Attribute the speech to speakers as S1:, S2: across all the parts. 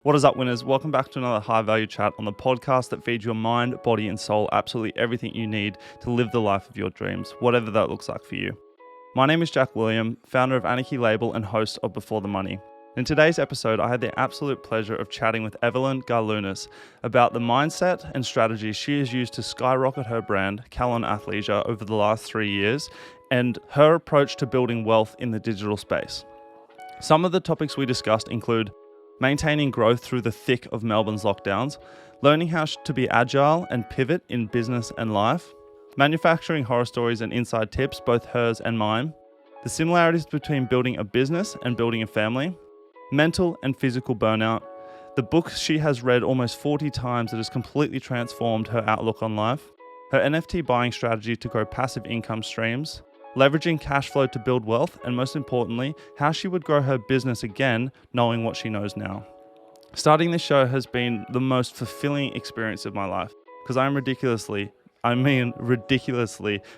S1: What is up, winners? Welcome back to another high value chat on the podcast that feeds your mind, body, and soul absolutely everything you need to live the life of your dreams, whatever that looks like for you. My name is Jack William, founder of Anarchy Label and host of Before the Money. In today's episode, I had the absolute pleasure of chatting with Evelyn Garlaounis about the mindset and strategies she has used to skyrocket her brand, Garlaounis Athleisure, over the last 3 years, and her approach to building wealth in the digital space. Some of the topics we discussed include maintaining growth through the thick of Melbourne's lockdowns, learning how to be agile and pivot in business and life, manufacturing horror stories and inside tips, both hers and mine, the similarities between building a business and building a family, mental and physical burnout, the book she has read almost 40 times that has completely transformed her outlook on life, her NFT buying strategy to grow passive income streams, leveraging cash flow to build wealth, and most importantly, how she would grow her business again, knowing what she knows now. Starting this show has been the most fulfilling experience of my life because I'm ridiculously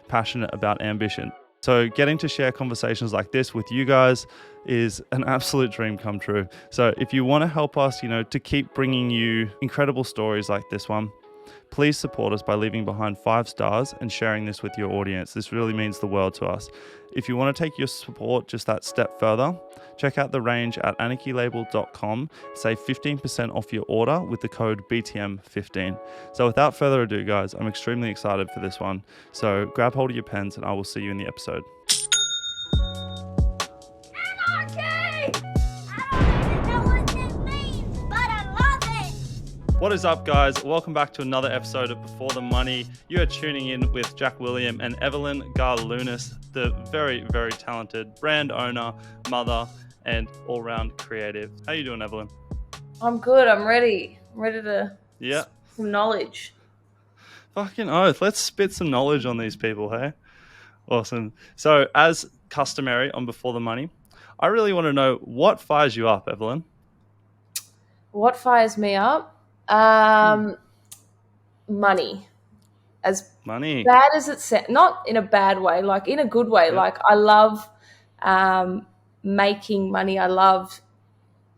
S1: passionate about ambition. So getting to share conversations like this with you guys is an absolute dream come true. So if you want to help us, to keep bringing you incredible stories like this one, please support us by leaving behind 5 stars and sharing this with your audience. This really means the world to us. If you want to take your support just that step further, check out the range at anarchylabel.com. Save 15% off your order with the code BTM15. So without further ado, guys, I'm extremely excited for this one. So grab hold of your pens and I will see you in the episode. What is up, guys? Welcome back to another episode of Before the Money. You are tuning in with Jack William and Evelyn Garlaounis, the very, very talented brand owner, mother, and all-round creative. How you doing, Evelyn?
S2: I'm good. I'm ready. I'm ready to some knowledge.
S1: Fucking oath. Let's spit some knowledge on these people, hey? Awesome. So, as customary on Before the Money, I really want to know what fires you up, Evelyn.
S2: What fires me up? Money. As
S1: money
S2: bad as it sounds, not in a bad way, like in a good way. Yep. Like I love making money. I love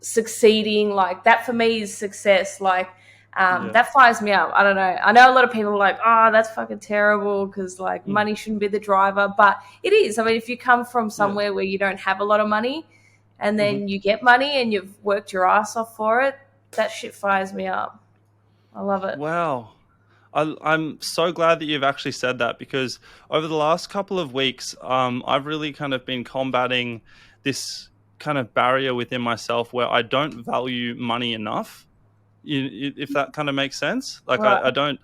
S2: succeeding. Like that for me is success. Like that fires me up. I don't know. I know a lot of people are like, oh, that's fucking terrible because like money shouldn't be the driver, but it is. I mean, if you come from somewhere where you don't have a lot of money and then you get money and you've worked your ass off for it, that shit fires me up. I love it.
S1: Wow. I'm so glad that you've actually said that because over the last couple of weeks, I've really kind of been combating this kind of barrier within myself where I don't value money enough, if that kind of makes sense. Like right. I don't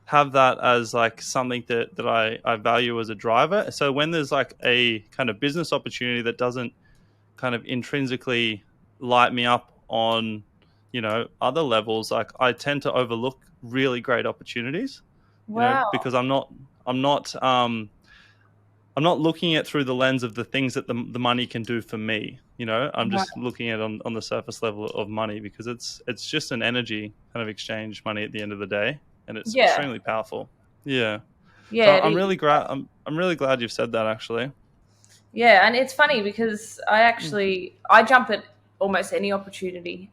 S1: have that as like something that I value as a driver. So when there's like a kind of business opportunity that doesn't kind of intrinsically light me up on other levels, like I tend to overlook really great opportunities.
S2: Wow.
S1: Because I'm not looking at through the lens of the things that the money can do for me. I'm just looking at on the surface level of money because it's just an energy kind of exchange, money at the end of the day, and it's extremely powerful. Yeah. So I'm really glad you've said that actually.
S2: Yeah, and it's funny because I jump at almost any opportunity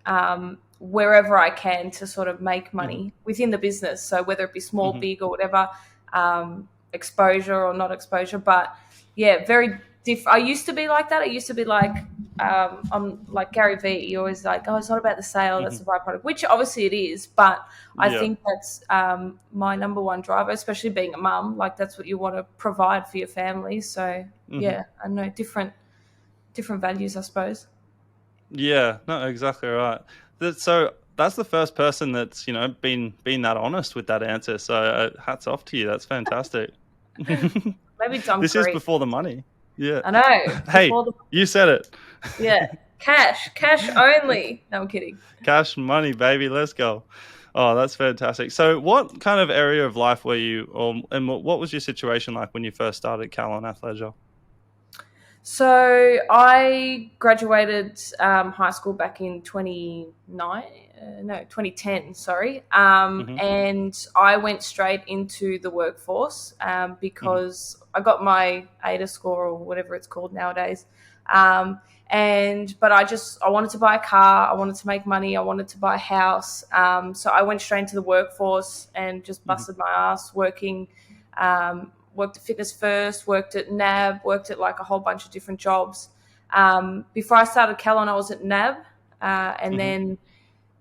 S2: wherever I can to sort of make money within the business. So whether it be small, big or whatever, exposure or not exposure. But yeah, I used to be like that. I used to be like, I'm like Gary Vee. You're always like, oh, it's not about the sale. That's the byproduct, which obviously it is. But I think that's my number one driver, especially being a mum. Like that's what you want to provide for your family. So yeah, I know different values, I suppose.
S1: Yeah, no, exactly right. So that's the first person that's been that honest with that answer. So hats off to you. That's fantastic.
S2: Maybe Tom.
S1: This is Before the Money. Yeah,
S2: I know.
S1: Hey, you said it.
S2: Yeah, cash only. No, I'm kidding.
S1: Cash money, baby. Let's go. Oh, that's fantastic. So, what kind of area of life were you, and what was your situation like when you first started Garlaounis Athleisure?
S2: So I graduated high school back in 2010, sorry. And I went straight into the workforce because I got my ADA score or whatever it's called nowadays. But I wanted to buy a car, I wanted to make money, I wanted to buy a house. So I went straight into the workforce and just busted my ass working. Worked at Fitness First, worked at NAB, worked at like a whole bunch of different jobs. Before I started Calon, I was at NAB, and then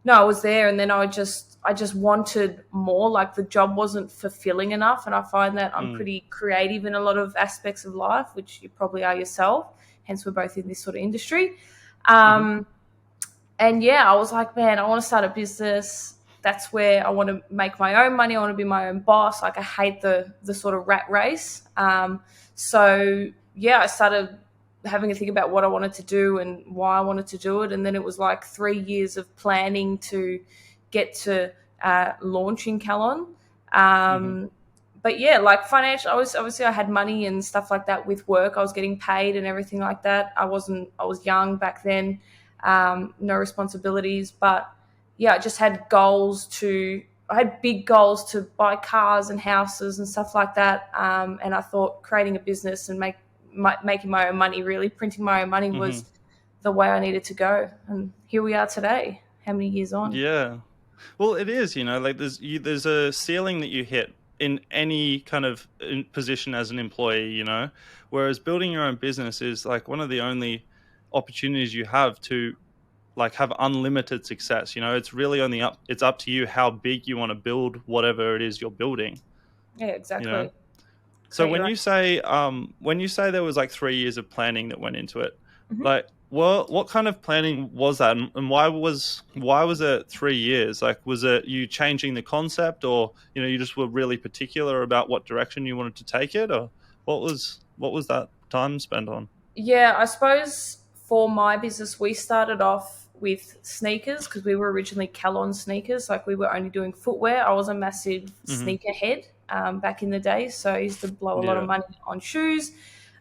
S2: no, I was there, and then I just wanted more. Like the job wasn't fulfilling enough, and I find that I'm pretty creative in a lot of aspects of life, which you probably are yourself. Hence, we're both in this sort of industry. And yeah, I was like, man, I want to start a business. That's where I want to make my own money. I want to be my own boss. Like I hate the sort of rat race. So yeah, I started having to think about what I wanted to do and why I wanted to do it. And then it was like 3 years of planning to get to launching Calon. But yeah, like financial, obviously I had money and stuff like that with work. I was getting paid and everything like that. I was young back then, no responsibilities, but yeah, I just had I had big goals to buy cars and houses and stuff like that. And I thought creating a business and making my own money, really printing my own money was the way I needed to go. And here we are today, how many years on?
S1: Yeah. Well, it is, like there's a ceiling that you hit in any kind of position as an employee, whereas building your own business is like one of the only opportunities you have to like have unlimited success. It's really it's up to you how big you want to build whatever it is you're building.
S2: Yeah, exactly.
S1: So when you say there was like 3 years of planning that went into it, like what kind of planning was that, and why was it 3 years? Like, was it you changing the concept, or you just were really particular about what direction you wanted to take it, or what was that time spent on?
S2: Yeah, I suppose for my business, we started off with sneakers because we were originally Calon sneakers. Like we were only doing footwear. I was a massive sneaker head back in the day, so I used to blow a lot of money on shoes.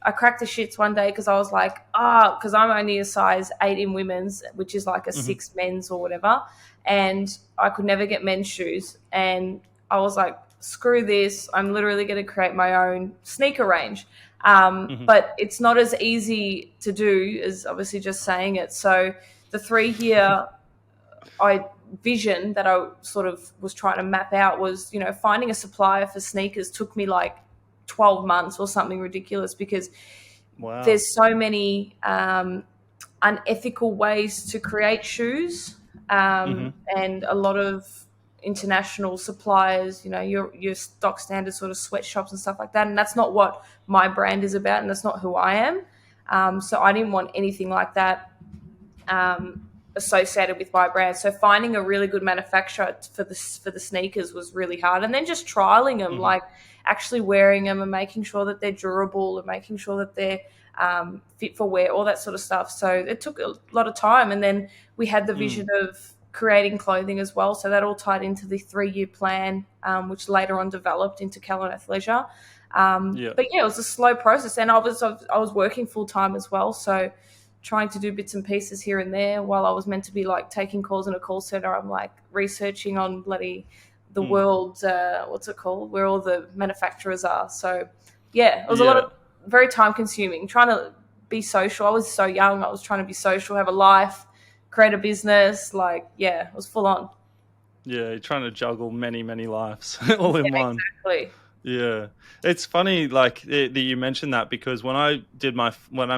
S2: I cracked the shits one day because I was like, because I'm only a size 8 in women's, which is like a 6 men's or whatever, and I could never get men's shoes. And I was like, screw this, I'm literally going to create my own sneaker range. But it's not as easy to do as obviously just saying it. So the 3-year vision that I sort of was trying to map out was, finding a supplier for sneakers took me like 12 months or something ridiculous, because there's so many unethical ways to create shoes, and a lot of international suppliers, your stock standard sort of sweatshops and stuff like that, and that's not what my brand is about, and that's not who I am. So I didn't want anything like that associated with my brand. So finding a really good manufacturer for the sneakers was really hard, and then just trialing them, like actually wearing them and making sure that they're durable and making sure that they're fit for wear, all that sort of stuff. So it took a lot of time, and then we had the vision of creating clothing as well. So that all tied into the 3-year plan, which later on developed into Calon Athleisure. But yeah, it was a slow process, and I was working full time as well. So trying to do bits and pieces here and there while I was meant to be like taking calls in a call center. I'm like researching on the world, what's it called, where all the manufacturers are. So yeah, it was a lot of very time consuming, trying to be social. I was so young. I was trying to be social, have a life, create a business. Like, yeah, it was full on.
S1: Yeah, you're trying to juggle many, many lives all in one.
S2: Exactly.
S1: Yeah, it's funny like that you mentioned that, because when I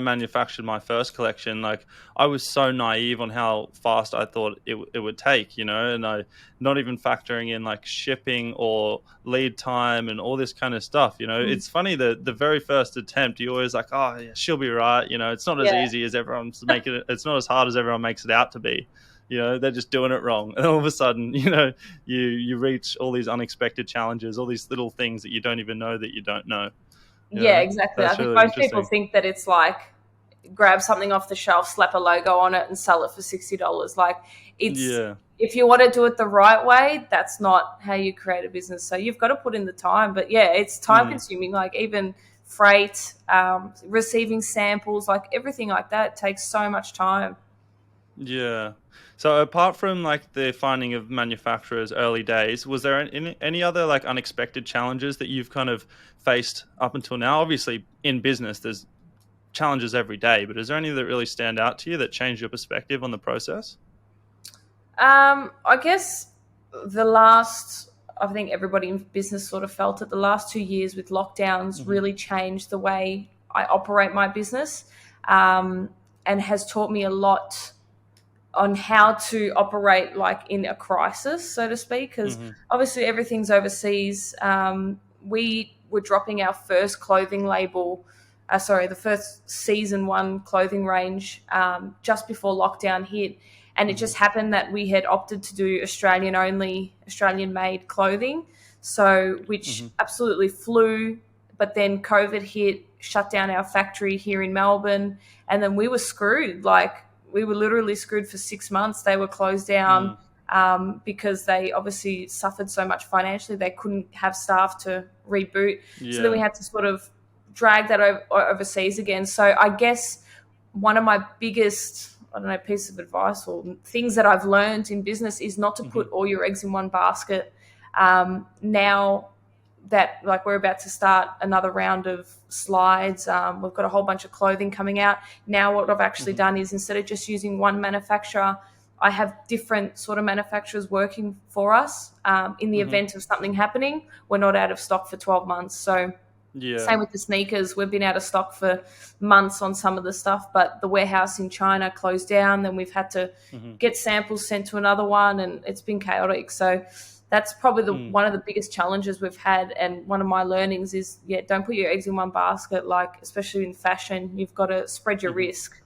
S1: manufactured my first collection, like I was so naive on how fast I thought it would take, and I not even factoring in like shipping or lead time and all this kind of stuff. It's funny that the very first attempt, you always like, oh yeah, she'll be right. It's not as easy as everyone's making it. It's not as hard as everyone makes it out to be. They're just doing it wrong. And all of a sudden, you reach all these unexpected challenges, all these little things that you don't even know that you don't know.
S2: Yeah, exactly. I think most people think that it's like grab something off the shelf, slap a logo on it and sell it for $60. Like if you want to do it the right way, that's not how you create a business. So you've got to put in the time. But yeah, it's time consuming, like even freight, receiving samples, like everything like that takes so much time.
S1: Yeah. So apart from like the finding of manufacturers early days, was there any other like unexpected challenges that you've kind of faced up until now? Obviously in business, there's challenges every day, but is there any that really stand out to you that changed your perspective on the process?
S2: I guess I think everybody in business sort of felt it. The last 2 years with lockdowns really changed the way I operate my business, and has taught me a lot on how to operate like in a crisis, so to speak, because obviously everything's overseas. We were dropping our first clothing label, the first season one clothing range just before lockdown hit. And it just happened that we had opted to do Australian made clothing. So, which absolutely flew. But then COVID hit, shut down our factory here in Melbourne. And then we were screwed. Like, we were literally screwed for 6 months. They were closed down because they obviously suffered so much financially. They couldn't have staff to reboot. Yeah. So then we had to sort of drag that overseas again. So I guess one of my biggest, piece of advice or things that I've learned in business is not to put all your eggs in one basket. Now that like we're about to start another round of slides, we've got a whole bunch of clothing coming out. Now what I've actually done is instead of just using one manufacturer, I have different sort of manufacturers working for us. In the event of something happening, we're not out of stock for 12 months. So same with the sneakers. We've been out of stock for months on some of the stuff, but the warehouse in China closed down. Then we've had to get samples sent to another one, and it's been chaotic. So that's probably one of the biggest challenges we've had. And one of my learnings is, don't put your eggs in one basket. Like, especially in fashion, you've got to spread your risk.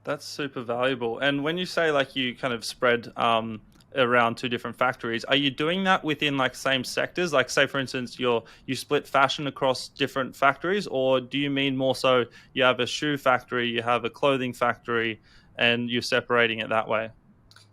S1: That's super valuable. And when you say like you kind of spread around 2 different factories, are you doing that within like same sectors? Like, say for instance, you split fashion across different factories, or do you mean more so you have a shoe factory, you have a clothing factory, and you're separating it that way?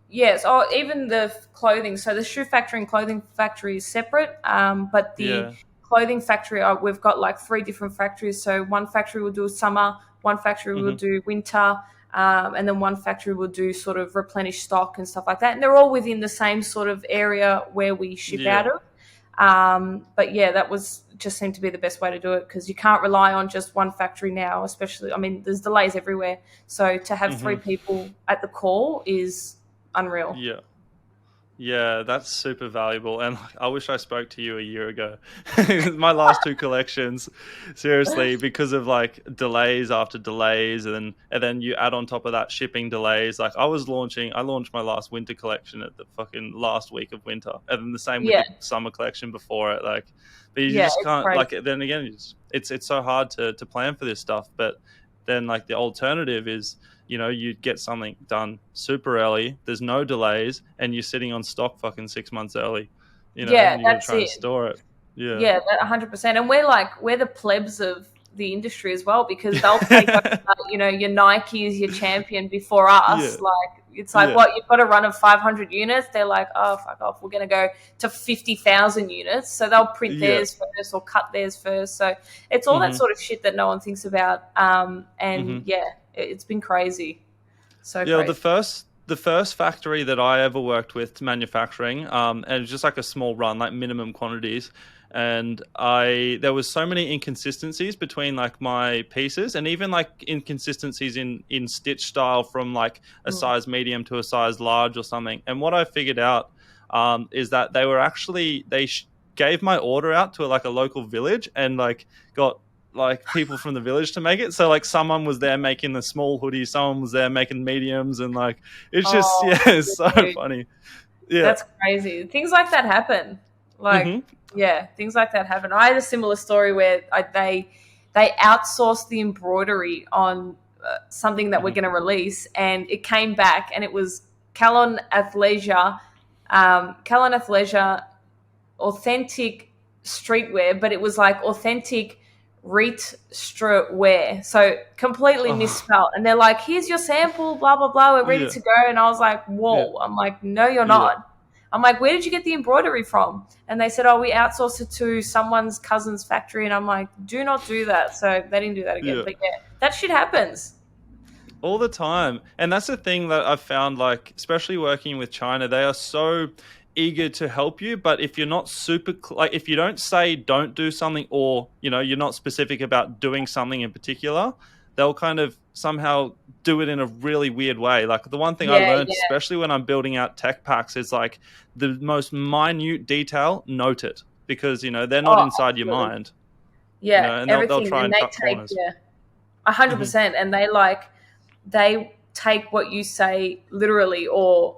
S2: Yes, or even the clothing. So the shoe factory and clothing factory is separate, but the clothing factory, we've got like 3 different factories. So one factory will do summer, one factory will do winter, and then one factory will do sort of replenish stock and stuff like that. And they're all within the same sort of area where we ship out of. But that just seemed to be the best way to do it, because you can't rely on just one factory now, especially, there's delays everywhere. So to have 3 people at the call is unreal.
S1: Yeah, that's super valuable. And I wish I spoke to you a year ago. My last 2 collections, seriously, because of like delays after delays, and then you add on top of that shipping delays. Like, I launched my last winter collection at the fucking last week of winter, and then the same with the summer collection before it. Like, but you just can't, like, then again, it's so hard to plan for this stuff. But then like the alternative is, you get something done super early, there's no delays, and you're sitting on stock fucking 6 months early. And you gotta try and store it. Yeah,
S2: 100%. And we're the plebs of the industry as well, because they'll take over, your Nikes, your Champion before us. Like, it's like, what, you've got a run of 500 units? They're like, oh, fuck off, we're going to go to 50,000 units. So they'll print theirs first or cut theirs first. So it's all that sort of shit that no one thinks about. It's been crazy. So crazy.
S1: The first factory that I ever worked with manufacturing, and it was just like a small run, like minimum quantities. And there was so many inconsistencies between like my pieces, and even like inconsistencies in stitch style from like a size medium to a size large or something. And what I figured out is that they were actually, gave my order out to like a local village, and like got like people from the village to make it. So like someone was there making the small hoodies, someone was there making mediums, and like it's just it's so funny. Yeah,
S2: that's crazy. Things like that happen. Like things like that happen. I had a similar story where they outsourced the embroidery on something that we're going to release, and it came back, and it was Calon Athleisure authentic streetwear, but it was like authentic Reet wear, so completely misspelled. And they're like, here's your sample, blah blah blah, we're ready to go. And I was like, whoa. I'm like, no, you're not. I'm like, where did you get the embroidery from? And they said, oh, we outsourced it to someone's cousin's factory. And I'm like, do not do that. So they didn't do that again. But that shit happens
S1: all the time. And that's the thing that I've found, like, especially working with China, they are so eager to help you, but if you're not if you don't say don't do something, or you're not specific about doing something in particular, they'll kind of somehow do it in a really weird way. Like the one thing I
S2: Yeah,
S1: learned, especially when I'm building out tech packs, is like the most minute detail, note it, because they're not
S2: Oh,
S1: inside your
S2: absolutely.
S1: mind,
S2: Yeah,
S1: and they'll
S2: everything.
S1: try
S2: And
S1: and
S2: they
S1: cut
S2: take,
S1: corners.
S2: yeah,
S1: Hmm.
S2: 100%. And they take what you say literally, or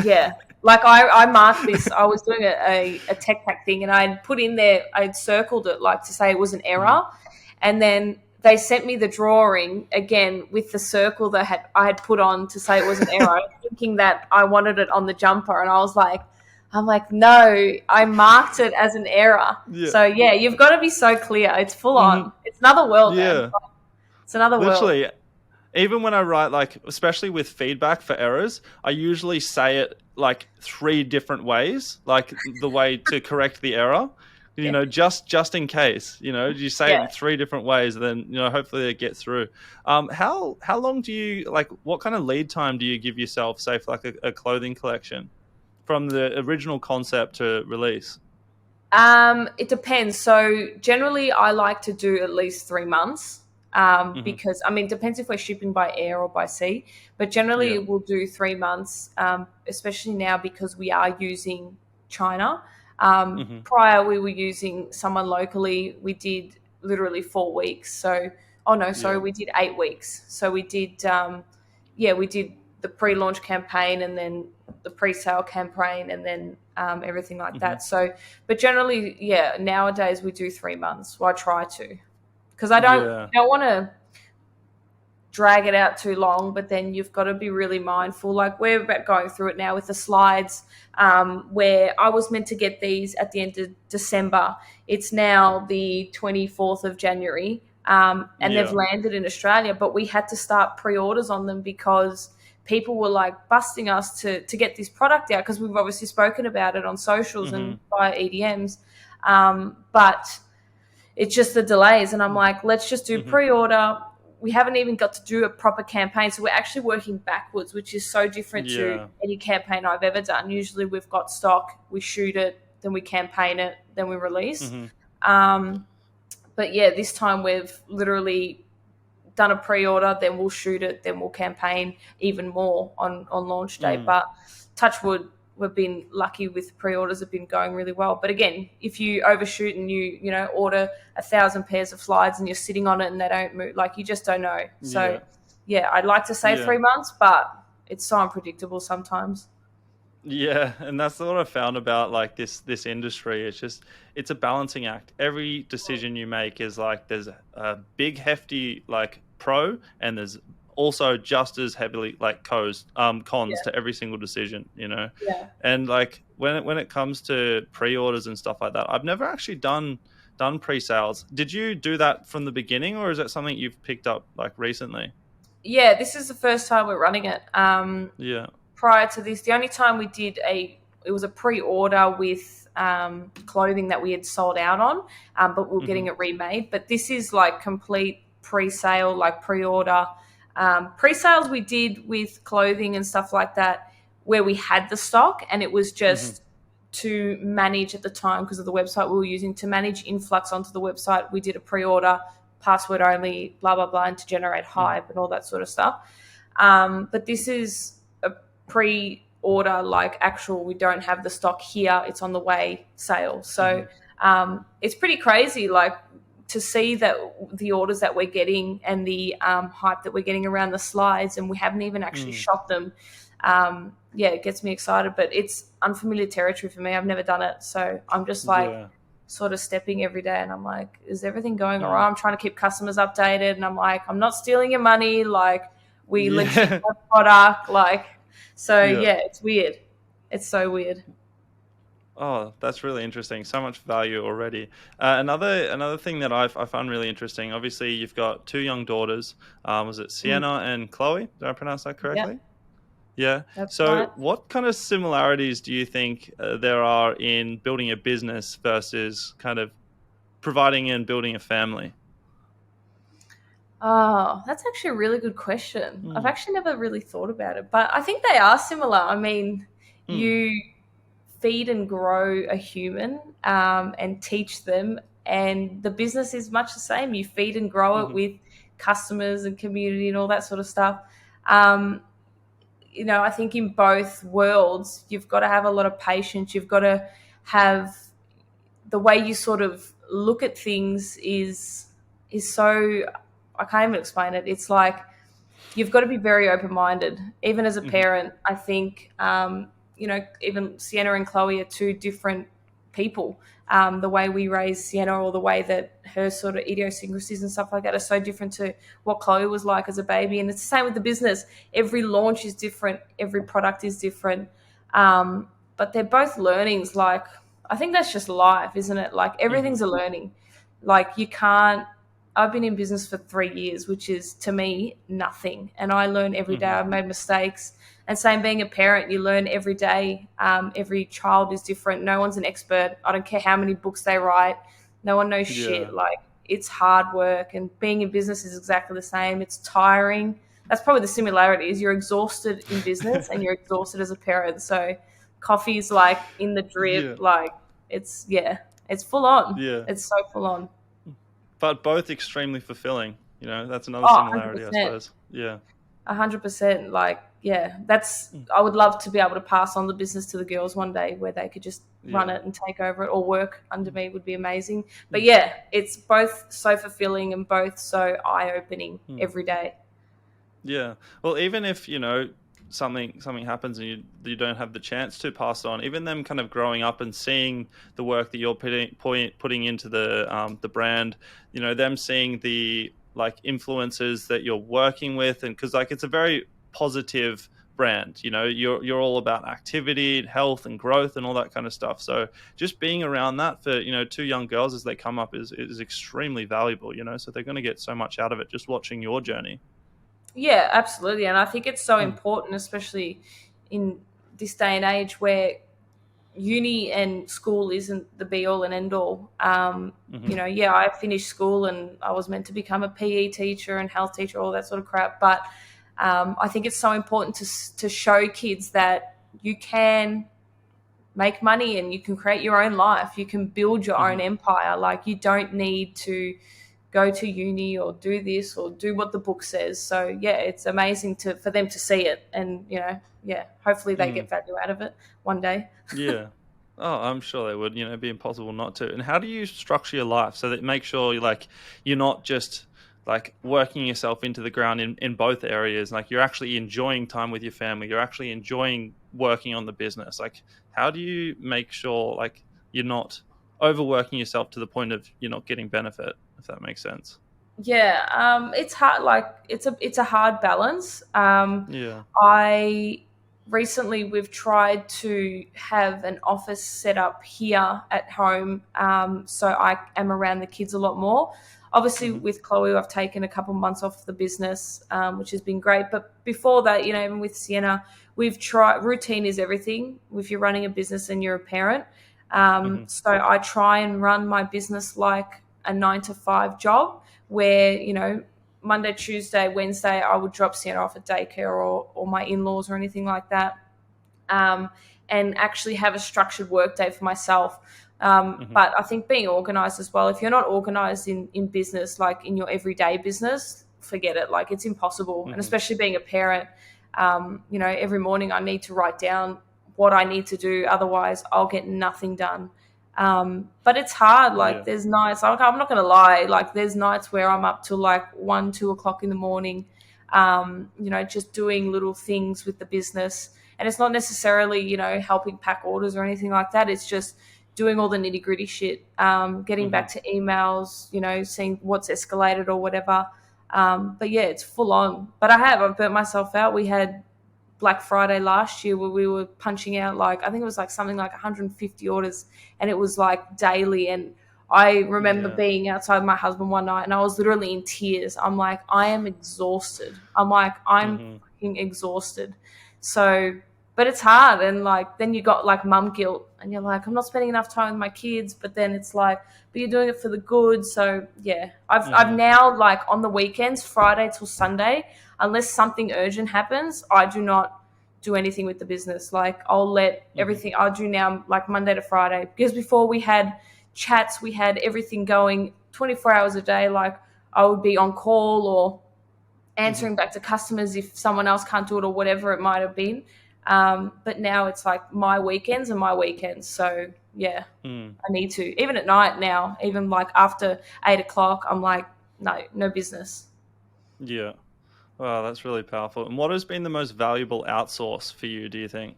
S2: yeah. Like I marked this. I was doing a tech pack thing, and I'd put in there, I'd circled it like to say it was an
S1: Hmm.
S2: error, and then they sent me the drawing again with the circle that I had put on to say it was an error, thinking that I wanted it on the jumper, and I'm like, no, I marked it as an error.
S1: Yeah.
S2: So yeah, you've got to be so clear. It's full
S1: Hmm.
S2: on. It's another world, man.
S1: Yeah.
S2: It's another world.
S1: Literally, even when I write, like, especially with feedback for errors, I usually say it like 3 different ways, like the way to correct the error.
S2: Yeah,
S1: Just in case, you say it
S2: yeah.
S1: in 3 different ways, then hopefully it gets through. How long do you like? What kind of lead time do you give yourself, say, for like a clothing collection, from the original concept to release?
S2: It depends. So generally, I like to do at least 3 months.
S1: Hmm.
S2: Because I mean, it depends if we're shipping by air or by sea, but
S1: Yeah.
S2: generally we'll do 3 months. Especially now because we are using China.
S1: Hmm.
S2: Prior, we were using someone locally. We did literally 4 weeks. So, oh no, sorry,
S1: Yeah.
S2: we did 8 weeks. So we did, yeah, we did the pre-launch campaign and then the pre-sale campaign and then everything like
S1: Hmm.
S2: that. So, but generally, yeah, nowadays we do 3 months. Well, I try to, because I
S1: Yeah.
S2: don't want to drag it out too long. But then you've got to be really mindful. Like we're about going through it now with the slides, where I was meant to get these at the end of December. It's now the 24th of January, and they've
S1: Yeah.
S2: landed in Australia. But we had to start pre-orders on them because people were like busting us to get this product out because we've obviously spoken about it on socials
S1: Hmm.
S2: and via EDMs. But it's just the delays. And I'm like, let's just do
S1: Hmm.
S2: pre-order. We haven't even got to do a proper campaign. So we're actually working backwards, which is so different to
S1: Yeah.
S2: any campaign I've ever done. Usually we've got stock, we shoot it, then we campaign it, then we release.
S1: Hmm.
S2: Um, but yeah, this time we've literally done a pre-order, then we'll shoot it, then we'll campaign even more on launch day.
S1: Mm.
S2: But touch wood, we've been lucky with pre-orders have been going really well. But again, if you overshoot and you order 1,000 pairs of slides and you're sitting on it and they don't move, like you just don't know. So
S1: Yeah.
S2: yeah, I'd like to say
S1: Yeah.
S2: 3 months, but it's so unpredictable sometimes.
S1: Yeah, and that's what I found about like this industry. It's a balancing act. Every decision you make is like there's a big hefty like pro, and there's also just as heavily like cons
S2: Yeah,
S1: to every single decision.
S2: yeah.
S1: And like when it comes to pre-orders and stuff like that, I've never actually done pre-sales. Did you do that from the beginning, or is that something you've picked up like recently?
S2: Yeah, this is the first time we're running it.
S1: Yeah.
S2: Prior to this, the only time we did it was a pre-order with clothing that we had sold out on, but we were
S1: Hmm.
S2: getting it remade. But this is like complete pre-sale, like pre-order. Pre-sales we did with clothing and stuff like that, where we had the stock, and it was
S1: Hmm.
S2: just to manage at the time because of the website we were using to manage influx onto the website. We did a pre-order, password only, blah blah blah, and to generate
S1: Hmm.
S2: hype and all that sort of stuff. But this is a pre-order, like actual. We don't have the stock here; it's on the way sale. So
S1: Hmm.
S2: it's pretty crazy, like to see that the orders that we're getting and the hype that we're getting around the slides, and we haven't even actually
S1: Mm.
S2: shot them. Yeah, it gets me excited, but it's unfamiliar territory for me. I've never done it, so I'm just like
S1: Yeah.
S2: sort of stepping every day, and I'm like, is everything going all
S1: Mm.
S2: right? I'm trying to keep customers updated, and I'm like, I'm not stealing your money. Like, we legit
S1: Yeah.
S2: have product. Like, so
S1: Yeah.
S2: yeah, it's weird. It's so weird.
S1: Oh, that's really interesting. So much value already. Another thing that I found really interesting. Obviously, you've got 2 young daughters. Was it
S2: Mm,
S1: Sienna and Chloe? Did I pronounce that
S2: yeah,
S1: correctly? Yeah.
S2: that's right.
S1: So, what kind of similarities do you think there are in building a business versus kind of providing and building a family?
S2: Oh, that's actually a really good question. I've
S1: Mm.
S2: actually never really thought about it, but I think they are similar. I mean,
S1: Mm.
S2: you feed and grow a human and teach them, and the business is much the same. You feed and grow it
S1: Hmm.
S2: with customers and community and all that sort of stuff. Um, I think in both worlds, you've got to have a lot of patience. You've got to have the way you sort of look at things is so, I can't even explain it. It's like you've got to be very open-minded. Even as a parent, I think, even Sienna and Chloe are two different people. The way we raise Sienna, or the way that her sort of idiosyncrasies and stuff like that are so different to what Chloe was like as a baby. And it's the same with the business. Every launch is different. Every product is different. But they're both learnings. Like, I think that's just life, isn't it? Like, everything's a learning. Like, you can't, I've been in business for 3 years, which is, to me, nothing. And I learn every day. I've made mistakes. And same being a parent, you learn every day. Every child is different. No one's an expert. I don't care how many books they write. No one knows shit. Like, it's hard work. And being in business is exactly the same. It's tiring. That's probably the similarity, is you're exhausted in business and you're exhausted as a parent. So coffee's like in the drip. Like, it's full on.
S1: Yeah.
S2: It's so full on.
S1: But both extremely fulfilling. That's another similarity, 100%. I suppose. Yeah.
S2: 100%. Like, I would love to be able to pass on the business to the girls one day, where they could just run it and take over it, or work under me would be amazing. But it's both so fulfilling and both so eye-opening every day.
S1: Yeah. Well, even if, something happens and you don't have the chance to pass it on, even them kind of growing up and seeing the work that you're putting into the brand, them seeing the like influencers that you're working with, and because like it's a very positive brand, you're all about activity and health and growth and all that kind of stuff. So just being around that for two young girls as they come up is extremely valuable. So they're going to get so much out of it just watching your journey.
S2: Yeah, absolutely. And I think it's so important, especially in this day and age where uni and school isn't the be all and end all. I finished school and I was meant to become a PE teacher and health teacher, all that sort of crap. But I think it's so important to show kids that you can make money and you can create your own life. You can build your own empire. Like, you don't need to go to uni or do this or do what the book says. So it's amazing for them to see it, and hopefully they get value out of it one day.
S1: Yeah. Oh, I'm sure they would. It'd be impossible not to. And how do you structure your life so that make sure you're not just like working yourself into the ground in both areas? Like, you're actually enjoying time with your family. You're actually enjoying working on the business. Like, how do you make sure like you're not overworking yourself to the point of you're not getting benefit, if that makes sense?
S2: It's hard. Like, it's a hard balance. Recently we've tried to have an office set up here at home, so I am around the kids a lot more. Obviously with Chloe, I've taken a couple months off the business, which has been great. But before that, even with Sienna, we've tried, routine is everything if you're running a business and you're a parent. So I try and run my business like a 9-to-5 job, where, Monday, Tuesday, Wednesday, I would drop Sienna off at daycare or my in-laws or anything like that, and actually have a structured work day for myself. But I think being organized as well, if you're not organized in business, like in your everyday business, forget it. Like, it's impossible. And especially being a parent, every morning I need to write down what I need to do. Otherwise I'll get nothing done. But it's hard. Like, there's nights, I'm not going to lie. Like, there's nights where I'm up till like 1-2 o'clock in the morning, just doing little things with the business. And it's not necessarily, helping pack orders or anything like that. It's just doing all the nitty gritty shit, getting back to emails, seeing what's escalated or whatever. But it's full on. But I've burnt myself out. We had Black Friday last year where we were punching out I think it was like something like 150 orders, and it was like daily. And I remember being outside with my husband one night and I was literally in tears. I'm like, I am exhausted. I'm fucking exhausted. So, but it's hard. And then you got mum guilt and you're like, I'm not spending enough time with my kids, but then it's like, but you're doing it for the good. So I've now on the weekends, Friday till Sunday, unless something urgent happens, I do not do anything with the business. I'll let everything, I'll do now Monday to Friday, because before we had chats, we had everything going 24 hours a day. I would be on call or answering back to customers if someone else can't do it or whatever it might have been. But now it's like my weekends are my weekends. So yeah, I need to. Even at night now, even like after 8 o'clock, I'm like, no business.
S1: Yeah. Wow, that's really powerful. And what has been the most valuable outsource for you, do you think?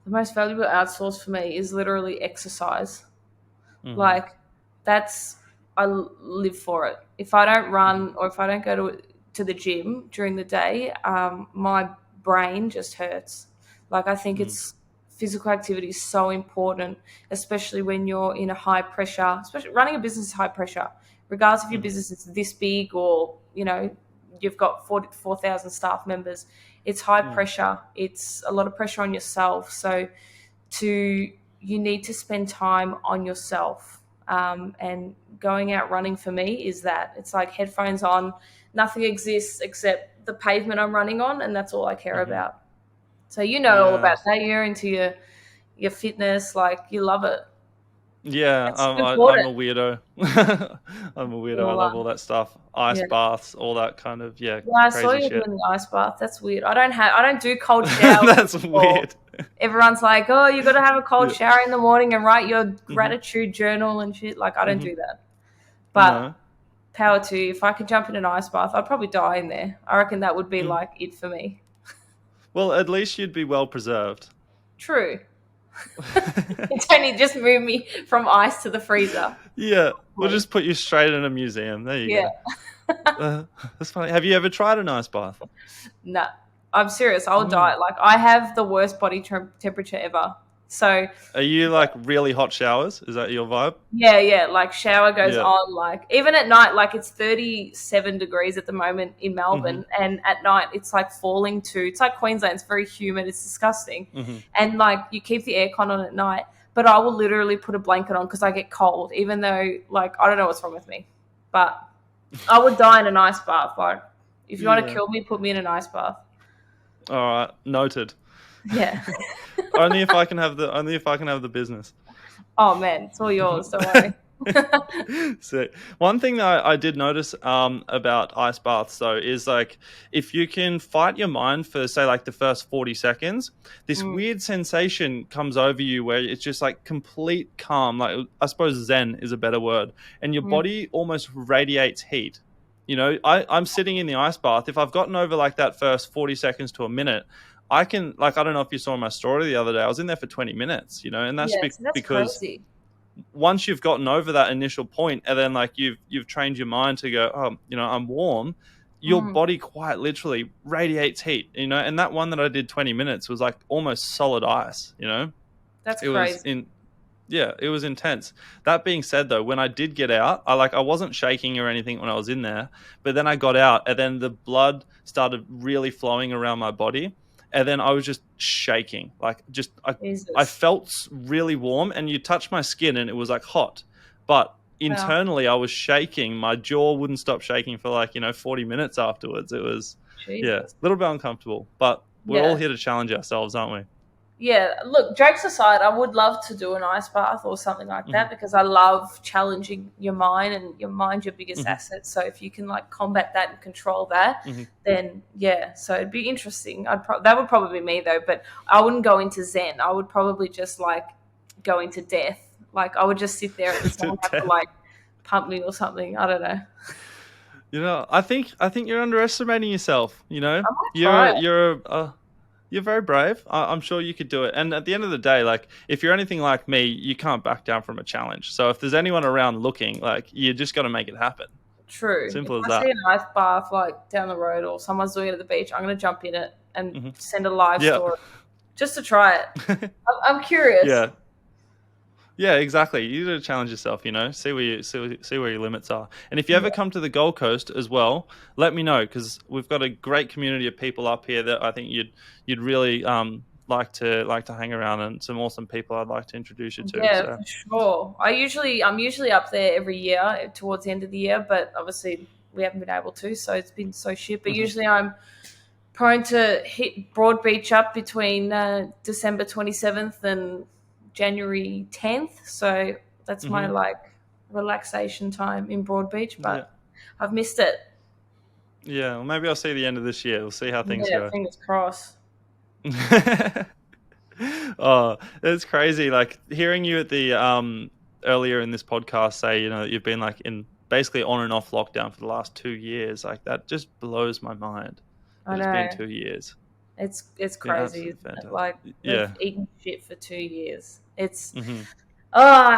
S2: The most valuable outsource for me is literally exercise.
S1: Mm-hmm.
S2: Like I live for it. If I don't run or if I don't go to the gym during the day, my brain just hurts. Like I think it's physical activity is so important, especially when you're in a high pressure. Especially running a business is high pressure, regardless if your business is this big or you've got 4,000 staff members. It's high pressure. It's a lot of pressure on yourself. So you need to spend time on yourself. And going out running for me is that. It's like headphones on, nothing exists except the pavement I'm running on, and that's all I care about. So all about that. You're into your fitness, like you love it.
S1: Yeah,
S2: It's
S1: I'm
S2: important.
S1: a weirdo. I'm a weirdo. I
S2: Well,
S1: love all that stuff. Ice
S2: yeah.
S1: baths, all that kind of,
S2: Yeah, I saw
S1: crazy
S2: you
S1: shit.
S2: doing the ice bath. That's weird. I don't do cold showers.
S1: That's weird.
S2: Everyone's like, oh, you got to have a cold
S1: Yeah.
S2: shower in the morning and write your gratitude journal and shit. Like, I don't do that. But
S1: No.
S2: power to you. If I could jump in an ice bath, I'd probably die in there. I reckon that would be like it for me.
S1: Well, at least you'd be well preserved.
S2: True. It's only just moved me from ice to the freezer.
S1: Yeah, we'll just put you straight in a museum. There you go. That's funny. Have you ever tried an ice bath?
S2: No, I'm serious. I'll die. Like I have the worst body temperature ever. So
S1: are you like really hot showers? Is that your vibe?
S2: Yeah. Like shower goes on. Like even at night, like it's 37 degrees at the moment in Melbourne, and at night it's like falling to. It's like Queensland. It's very humid. It's disgusting, and like you keep the aircon on at night. But I will literally put a blanket on because I get cold, even though like I don't know what's wrong with me, but I would die in an ice bath. Like if you want to kill me, put me in an ice bath.
S1: All right, noted.
S2: Yeah.
S1: only if I can have the business.
S2: Oh man, it's all yours. Don't worry.
S1: So one thing that I did notice about ice baths though is like if you can fight your mind for say like the first 40 seconds, this weird sensation comes over you where it's just like complete calm. Like I suppose Zen is a better word, and your body almost radiates heat. I'm sitting in the ice bath. If I've gotten over like that first 40 seconds to a minute, I can, like, I don't know if you saw my story the other day. I was in there for 20 minutes, and that's
S2: that's
S1: because
S2: crazy.
S1: Once you've gotten over that initial point and then like you've trained your mind to go, oh, I'm warm, your body quite literally radiates heat, and that one that I did 20 minutes was like almost solid ice,
S2: That's
S1: crazy. It was intense. That being said, though, when I did get out, I wasn't shaking or anything when I was in there, but then I got out and then the blood started really flowing around my body. And then I was just shaking, I felt really warm, and you touched my skin and it was like hot, but internally I was shaking. My jaw wouldn't stop shaking for 40 minutes afterwards. It was, a little bit uncomfortable, but we're all here to challenge ourselves, aren't we?
S2: Yeah, look, jokes aside, I would love to do an ice bath or something like that because I love challenging your mind, and your mind's your biggest asset. So if you can combat that and control that, then so it'd be interesting. That would probably be me though, but I wouldn't go into Zen. I would probably just go into death. Like I would just sit there and someone have to pump me or something. I don't know.
S1: I think you're underestimating yourself.
S2: I might try.
S1: You're very brave. I'm sure you could do it. And at the end of the day, if you're anything like me, you can't back down from a challenge. So if there's anyone around looking, you just got to make it happen.
S2: True.
S1: Simple
S2: if
S1: as
S2: I
S1: that.
S2: see an ice bath down the road or someone's doing it at the beach, I'm going to jump in it and send a live story just to try it. I'm curious.
S1: Yeah, exactly. You got to challenge yourself, see where your limits are. And if you ever come to the Gold Coast as well, let me know, because we've got a great community of people up here that I think you'd really like to hang around, and some awesome people I'd like to introduce you to.
S2: Yeah, for sure. I'm usually up there every year towards the end of the year, but obviously we haven't been able to, so it's been so shit. But usually I'm prone to hit Broadbeach up between December 27th and January 10th, so that's my relaxation time in Broadbeach. But I've missed it.
S1: Yeah, well, maybe I'll see the end of this year. We'll see how things
S2: Yeah,
S1: go.
S2: fingers crossed.
S1: Oh, it's crazy. Like hearing you at the earlier in this podcast say, that you've been like in basically on and off lockdown for the last 2 years. Like that just blows my mind.
S2: I
S1: That it's been
S2: know.
S1: 2 years.
S2: It's
S1: Been
S2: crazy,
S1: absolutely
S2: isn't it?
S1: fantastic.
S2: Like we've
S1: Yeah.
S2: eaten shit for 2 years. It's
S1: Hmm.
S2: oh, I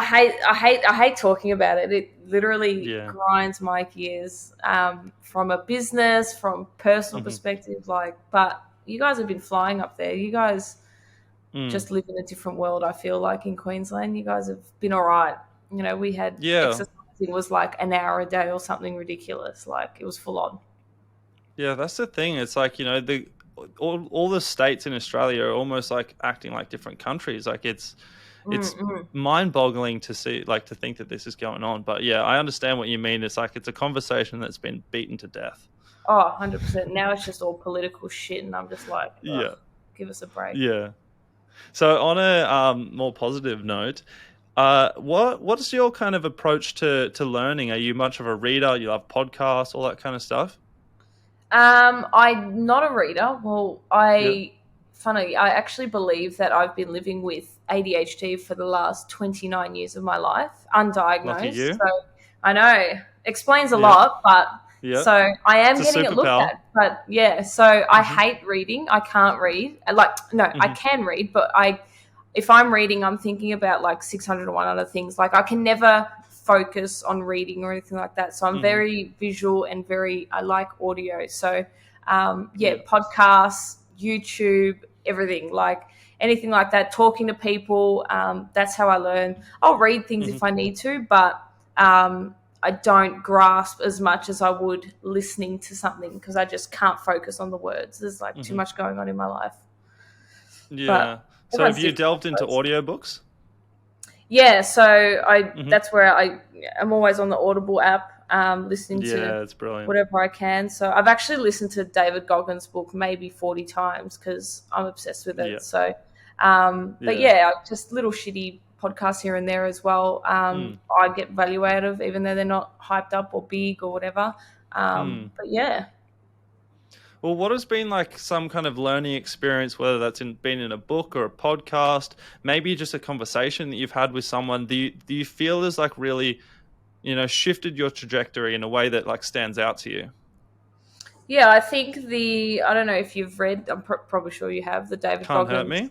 S2: hate talking about it. It literally
S1: Yeah.
S2: grinds my gears. From a business, from personal
S1: Hmm.
S2: perspective, like. But you guys have been flying up there. You guys
S1: Mm.
S2: just live in a different world. I feel like in Queensland, you guys have been all right. We had
S1: Yeah.
S2: exercising was like an hour a day or something ridiculous. Like it was full on.
S1: Yeah, that's the thing. It's like, the all the states in Australia are almost like acting like different countries. Like it's
S2: Mm-mm.
S1: mind-boggling to see, like to think that this is going on. But yeah, I understand what you mean. It's like it's a conversation that's been beaten to death.
S2: Oh, 100%. Now it's just all political shit, and I'm just like, ugh,
S1: Yeah.
S2: give us a break.
S1: Yeah. So on a more positive note, what's your kind of approach to learning? Are you much of a reader? You love podcasts, all that kind of stuff?
S2: I'm not a reader. Well,
S1: Yeah.
S2: I actually believe that I've been living with ADHD for the last 29 years of my life,
S1: Lucky
S2: undiagnosed.
S1: you.
S2: So I know explains a
S1: Yeah.
S2: lot, but
S1: Yeah.
S2: so I
S1: It's
S2: am
S1: a
S2: getting it looked
S1: superpower.
S2: at. But yeah, so I
S1: Hmm.
S2: hate reading. I can't read. Like, no, I
S1: Hmm.
S2: can read, but if I'm reading, I'm thinking about like 601 other things. Like I can never focus on reading or anything like that. So I'm
S1: Hmm.
S2: very visual and I like audio. So yeah,
S1: Yeah.
S2: podcasts, YouTube, everything, like anything like that, talking to people. That's how I learn. I'll read things
S1: Hmm.
S2: if I need to, but I don't grasp as much as I would listening to something because I just can't focus on the words. There's like too
S1: Hmm.
S2: much going on in my life. But
S1: Yeah. So have
S2: everyone's
S1: you
S2: different, I
S1: delved into
S2: suppose.
S1: audiobooks?
S2: Yeah, so I
S1: Hmm.
S2: that's where I'm always on the Audible app, listening to
S1: Yeah, it's brilliant.
S2: whatever I can. So I've actually listened to David Goggins' book maybe 40 times because I'm obsessed with
S1: Yeah.
S2: it. So, but
S1: Yeah.
S2: yeah, just little shitty podcasts here and there as well.
S1: Mm.
S2: I get value out of, even though they're not hyped up or big or whatever.
S1: Mm.
S2: But yeah.
S1: Well, what has been like some kind of learning experience, whether that's been in a book or a podcast, maybe just a conversation that you've had with someone? Do you feel has like really, shifted your trajectory in a way that like stands out to you?
S2: Yeah, I think I don't know if you've read, I'm probably sure you have, the David
S1: Can't hurt
S2: Goggins,
S1: me.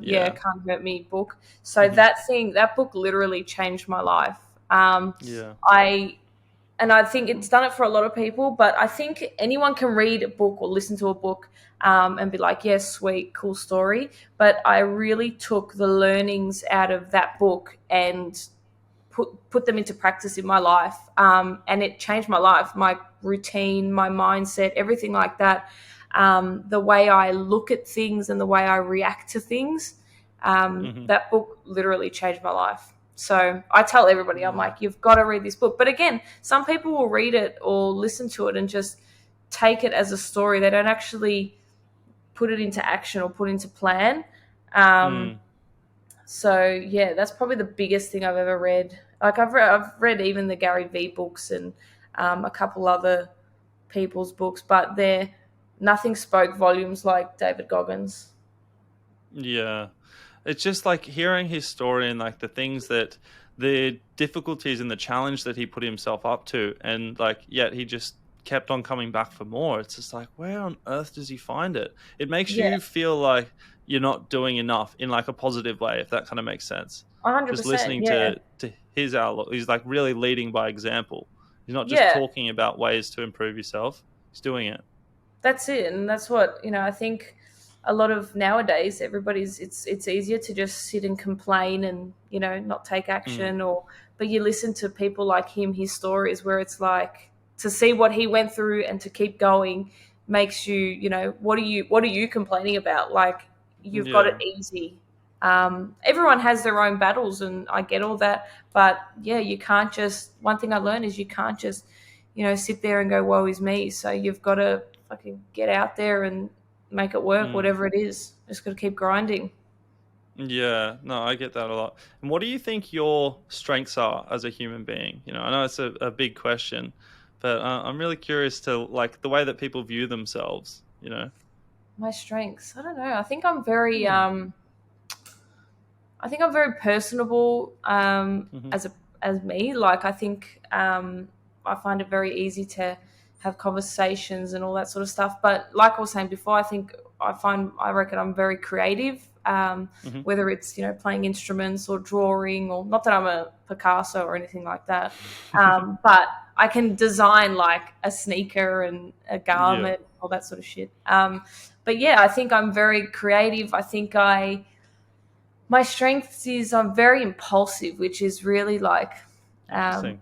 S2: yeah,
S1: Yeah.
S2: Can't Hurt Me book. So
S1: Hmm.
S2: that book literally changed my life.
S1: Yeah.
S2: I, and I think it's done it for a lot of people, but I think anyone can read a book or listen to a book and be like, yes, sweet, cool story. But I really took the learnings out of that book and put them into practice in my life, and it changed my life, my routine, my mindset, everything like that. The way I look at things and the way I react to things.
S1: Hmm.
S2: That book literally changed my life. So I tell everybody, I'm
S1: Yeah.
S2: like, you've got to read this book. But again, some people will read it or listen to it and just take it as a story. They don't actually put it into action or put into plan. Um,
S1: Mm.
S2: so yeah, that's probably the biggest thing I've ever read. Like I've read even the Gary Vee books and a couple other people's books, but they're nothing spoke volumes like David Goggins.
S1: Yeah. It's just like hearing his story and like the difficulties and the challenge that he put himself up to, and like yet he just kept on coming back for more. It's just like, where on earth does he find it? It makes
S2: Yeah,
S1: you feel like you're not doing enough in like a positive way, if that kind of makes sense. Just
S2: 100%.
S1: listening
S2: Yeah,
S1: to his outlook, he's like really leading by example. He's not just
S2: yeah.
S1: talking about ways to improve yourself, he's doing it.
S2: That's it, and that's what I think. A lot of nowadays, it's easier to just sit and complain and not take
S1: Mm.
S2: action. But you listen to people like him, his stories, where it's like to see what he went through and to keep going makes you what are you complaining about? Like you've got it
S1: Yeah.
S2: easy. Everyone has their own battles, and I get all that. But yeah, you can't just. One thing I learned is you can't just sit there and go, woe is me. So you've got to fucking get out there and make it work,
S1: Mm.
S2: whatever it is. Just got to keep grinding.
S1: Yeah, no, I get that a lot. And what do you think your strengths are as a human being? I know it's a big question, But I'm really curious to like the way that people view themselves, you know.
S2: My strengths. I don't know. I think I'm very personable
S1: Mm-hmm.
S2: as me. Like I think I find it very easy to have conversations and all that sort of stuff. But like I was saying before, I reckon I'm very creative.
S1: Mm-hmm.
S2: Whether it's playing instruments or drawing, or not that I'm a Picasso or anything like that, but I can design like a sneaker and a
S1: Yeah.
S2: garment, all that sort of shit. But yeah, I think I'm very creative. I think my strength is I'm very impulsive, which is really like um,
S1: Interesting.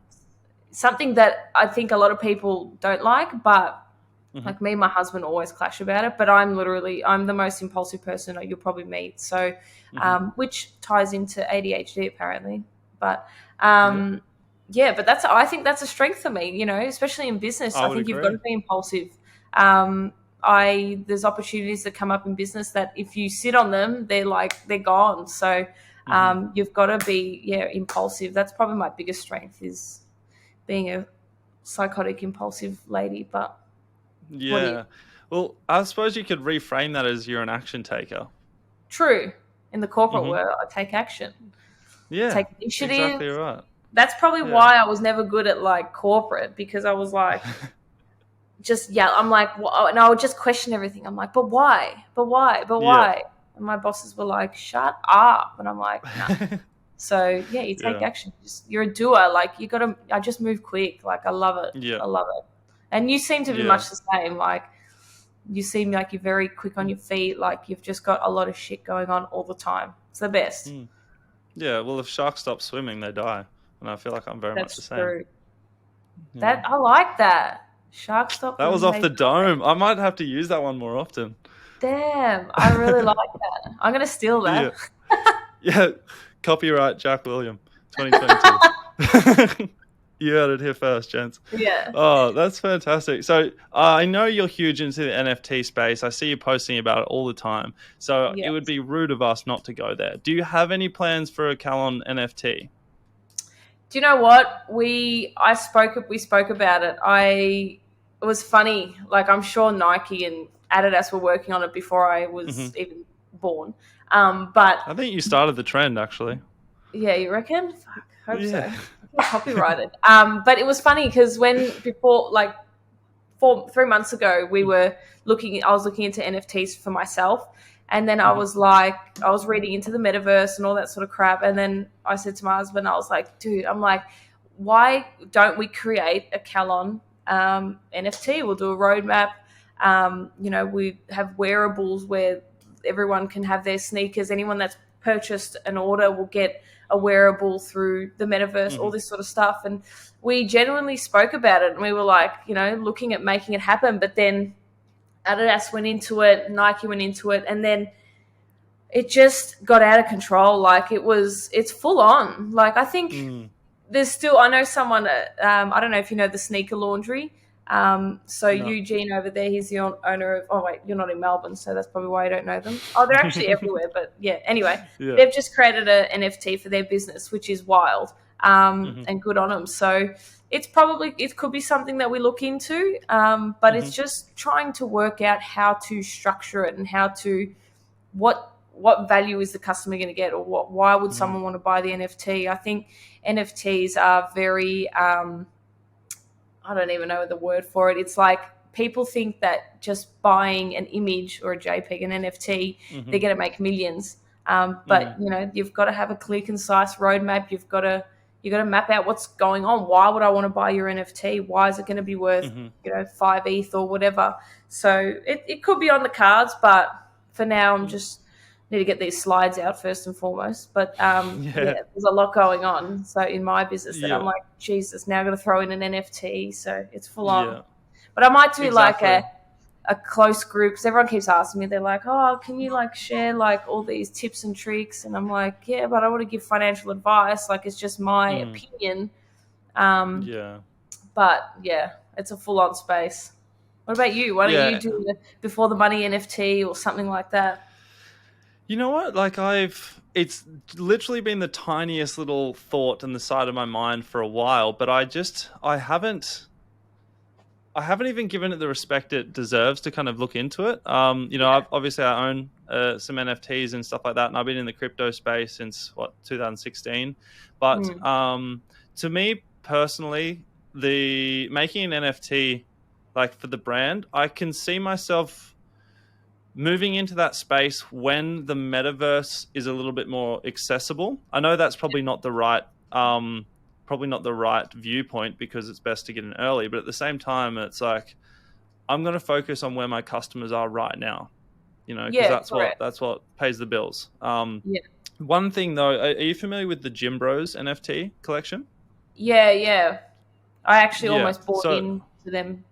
S2: something that I think a lot of people don't like, but
S1: Mm-hmm.
S2: like me and my husband always clash about it. But I'm the most impulsive person you'll probably meet. So,
S1: Mm-hmm.
S2: which ties into ADHD apparently. But
S1: Yeah,
S2: yeah, but I think that's a strength for me. Especially in business,
S1: I
S2: I
S1: would
S2: think you've got
S1: agree.
S2: to be impulsive. Um, there's opportunities that come up in business that if you sit on them, they're gone. So
S1: Mm-hmm.
S2: you've got to be impulsive. That's probably my biggest strength is being a psychotic impulsive lady. But what do you?
S1: Yeah. Well, I suppose you could reframe that as you're an action taker.
S2: True. In the corporate
S1: Mm-hmm.
S2: world, I take action,
S1: Yeah,
S2: take initiative.
S1: exactly right.
S2: That's probably
S1: Yeah.
S2: why I was never good at like corporate because I was like, just yeah. I'm like, and I would just question everything. I'm like, but why? But why? But
S1: Yeah.
S2: why? And my bosses were like, shut up. And I'm like, nah. So yeah, you take
S1: Yeah.
S2: action. You're a doer. Like you gotta. I just move quick. Like I love it.
S1: Yeah.
S2: I love it. And you seem to be
S1: Yeah.
S2: much the same. Like you seem like you're very quick on your feet. Like you've just got a lot of shit going on all the time. It's the best.
S1: Mm. Yeah. Well, if sharks stop swimming, they die, and I feel like I'm very much the
S2: That's
S1: same.
S2: true.
S1: Yeah.
S2: That I like that. Shark stop
S1: That was
S2: when
S1: off
S2: they
S1: the dome. I might have to use that one more often.
S2: damn. I really like that. I'm gonna steal
S1: Yeah.
S2: that.
S1: Yeah. Copyright Jack William, 2022. You heard it here first, gents.
S2: Yeah.
S1: Oh, that's fantastic. So I know you're huge into the NFT space. I see you posting about it all the time. So it would
S2: Yes.
S1: be rude of us not to go there. Do you have any plans for a Calon NFT?
S2: Do you know what? We spoke about it. It was funny. Like I'm sure Nike and Adidas were working on it before I
S1: Hmm.
S2: was even born. But
S1: I think you started the trend, actually.
S2: yeah, you reckon? Fuck, hope
S1: Yeah.
S2: so. Copyrighted. But it was funny because before like 3 months ago, I was looking into NFTs for myself. And then I
S1: Hmm.
S2: was like, I was reading into the metaverse and all that sort of crap. And then I said to my husband, I was like, dude, I'm like, why don't we create a Calon NFT? We'll do a roadmap. We have wearables where everyone can have their sneakers. Anyone that's purchased an order will get a wearable through the metaverse, all
S1: Hmm.
S2: this sort of stuff. And we genuinely spoke about it and we were like, looking at making it happen. But then Adidas went into it, Nike went into it, and then it just got out of control. Like it's full on. Like I think
S1: Mm.
S2: I know someone, I don't know if you know the Sneaker Laundry. So
S1: No.
S2: Eugene over there, he's the owner of, oh wait, you're not in Melbourne, so that's probably why you don't know them. Oh, they're actually everywhere, but yeah, anyway,
S1: Yeah.
S2: they've just created an NFT for their business, which is wild,
S1: Hmm.
S2: and good on them. So it could be something that we look into, but
S1: Hmm.
S2: it's just trying to work out how to structure it and what value is the customer going to get, or why would
S1: Hmm.
S2: someone want to buy the NFT? I think NFTs are very I don't even know the word for it. It's like people think that just buying an image or a JPEG, an NFT, they're
S1: Hmm.
S2: going to make millions.
S1: Hmm.
S2: But you've got to have a clear, concise roadmap. You got to map out what's going on. Why would I want to buy your NFT? Why is it going to be worth
S1: Hmm.
S2: 5 ETH or whatever? So it could be on the cards, but for now I'm just need to get these slides out first and foremost. But
S1: Yeah.
S2: there's a lot going on. So in my business that I'm
S1: Yeah.
S2: like, Jesus, now I'm going to throw in an NFT. So it's full on.
S1: Yeah.
S2: But I might do like
S1: Exactly.
S2: a close group because everyone keeps asking me. They're like, "Oh, can you like share like all these tips and tricks?" And I'm like, "Yeah, but I don't want to give financial advice. Like it's just my
S1: Mm.
S2: opinion." Um,
S1: Yeah.
S2: but yeah, it's a full on space. What about you? Why don't you
S1: Yeah.
S2: do the before the money NFT or something like that?
S1: You know what? Like it's literally been the tiniest little thought in the side of my mind for a while, but I haven't I haven't even given it the respect it deserves to kind of look into it. Obviously I own some NFTs and stuff like that, and I've been in the crypto space since 2016. But to me personally, the making an NFT like for the brand, I can see myself moving into that space when the metaverse is a little bit more accessible. I know that's probably not the right viewpoint because it's best to get in early, but at the same time it's like I'm going to focus on where my customers are right now, because that's what pays the bills. One thing though, are you familiar with the Gym Bros NFT collection?
S2: Yeah, I actually almost bought into them,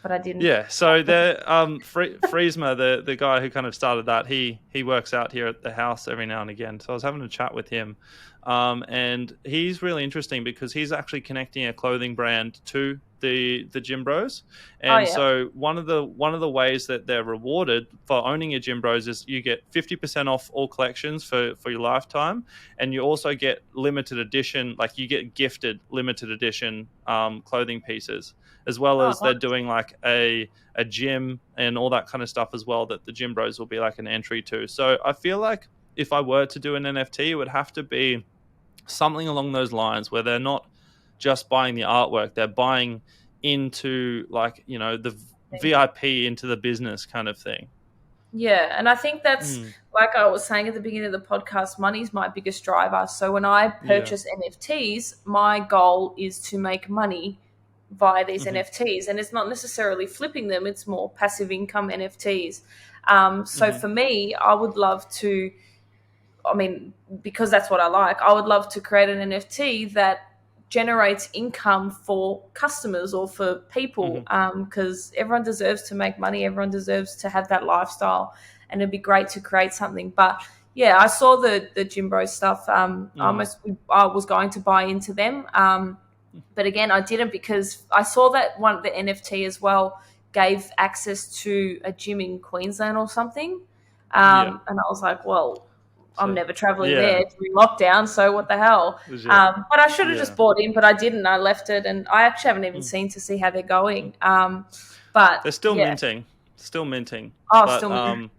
S2: but I didn't.
S1: Yeah, so Friesma, the guy who kind of started that, he works out here at the house every now and again. So I was having a chat with him, and he's really interesting because he's actually connecting a clothing brand to the Gym Bros, and so one of the ways that they're rewarded for owning a Gym Bros is you get 50% off all collections for your lifetime, and you also get limited edition, like you get gifted limited edition clothing pieces, as well as they're doing like a gym and all that kind of stuff as well that the Gym Bros will be like an entry to. So I feel like if I were to do an NFT, it would have to be something along those lines where they're not just buying the artwork, they're buying into like, the VIP into the business kind of thing.
S2: Yeah, and I think that's like I was saying at the beginning of the podcast, money's my biggest driver. So when I purchase NFTs, my goal is to make money via these NFTs, and it's not necessarily flipping them, it's more passive income NFTs. So for me, I would love to, because that's what I like, I would love to create an NFT that generates income for customers or for people, because everyone deserves to make money, everyone deserves to have that lifestyle, and it'd be great to create something. But yeah, I saw the Gym Bro stuff. I was going to buy into them, but again I didn't, because I saw that one, the NFT as well, gave access to a gym in Queensland or something, and I was like, well, I'm never traveling there during lockdown, so what the hell? But I should have just bought in, but I didn't. I left it, and I actually haven't even seen to see how they're going. But
S1: they're still minting. Still minting.
S2: Still minting.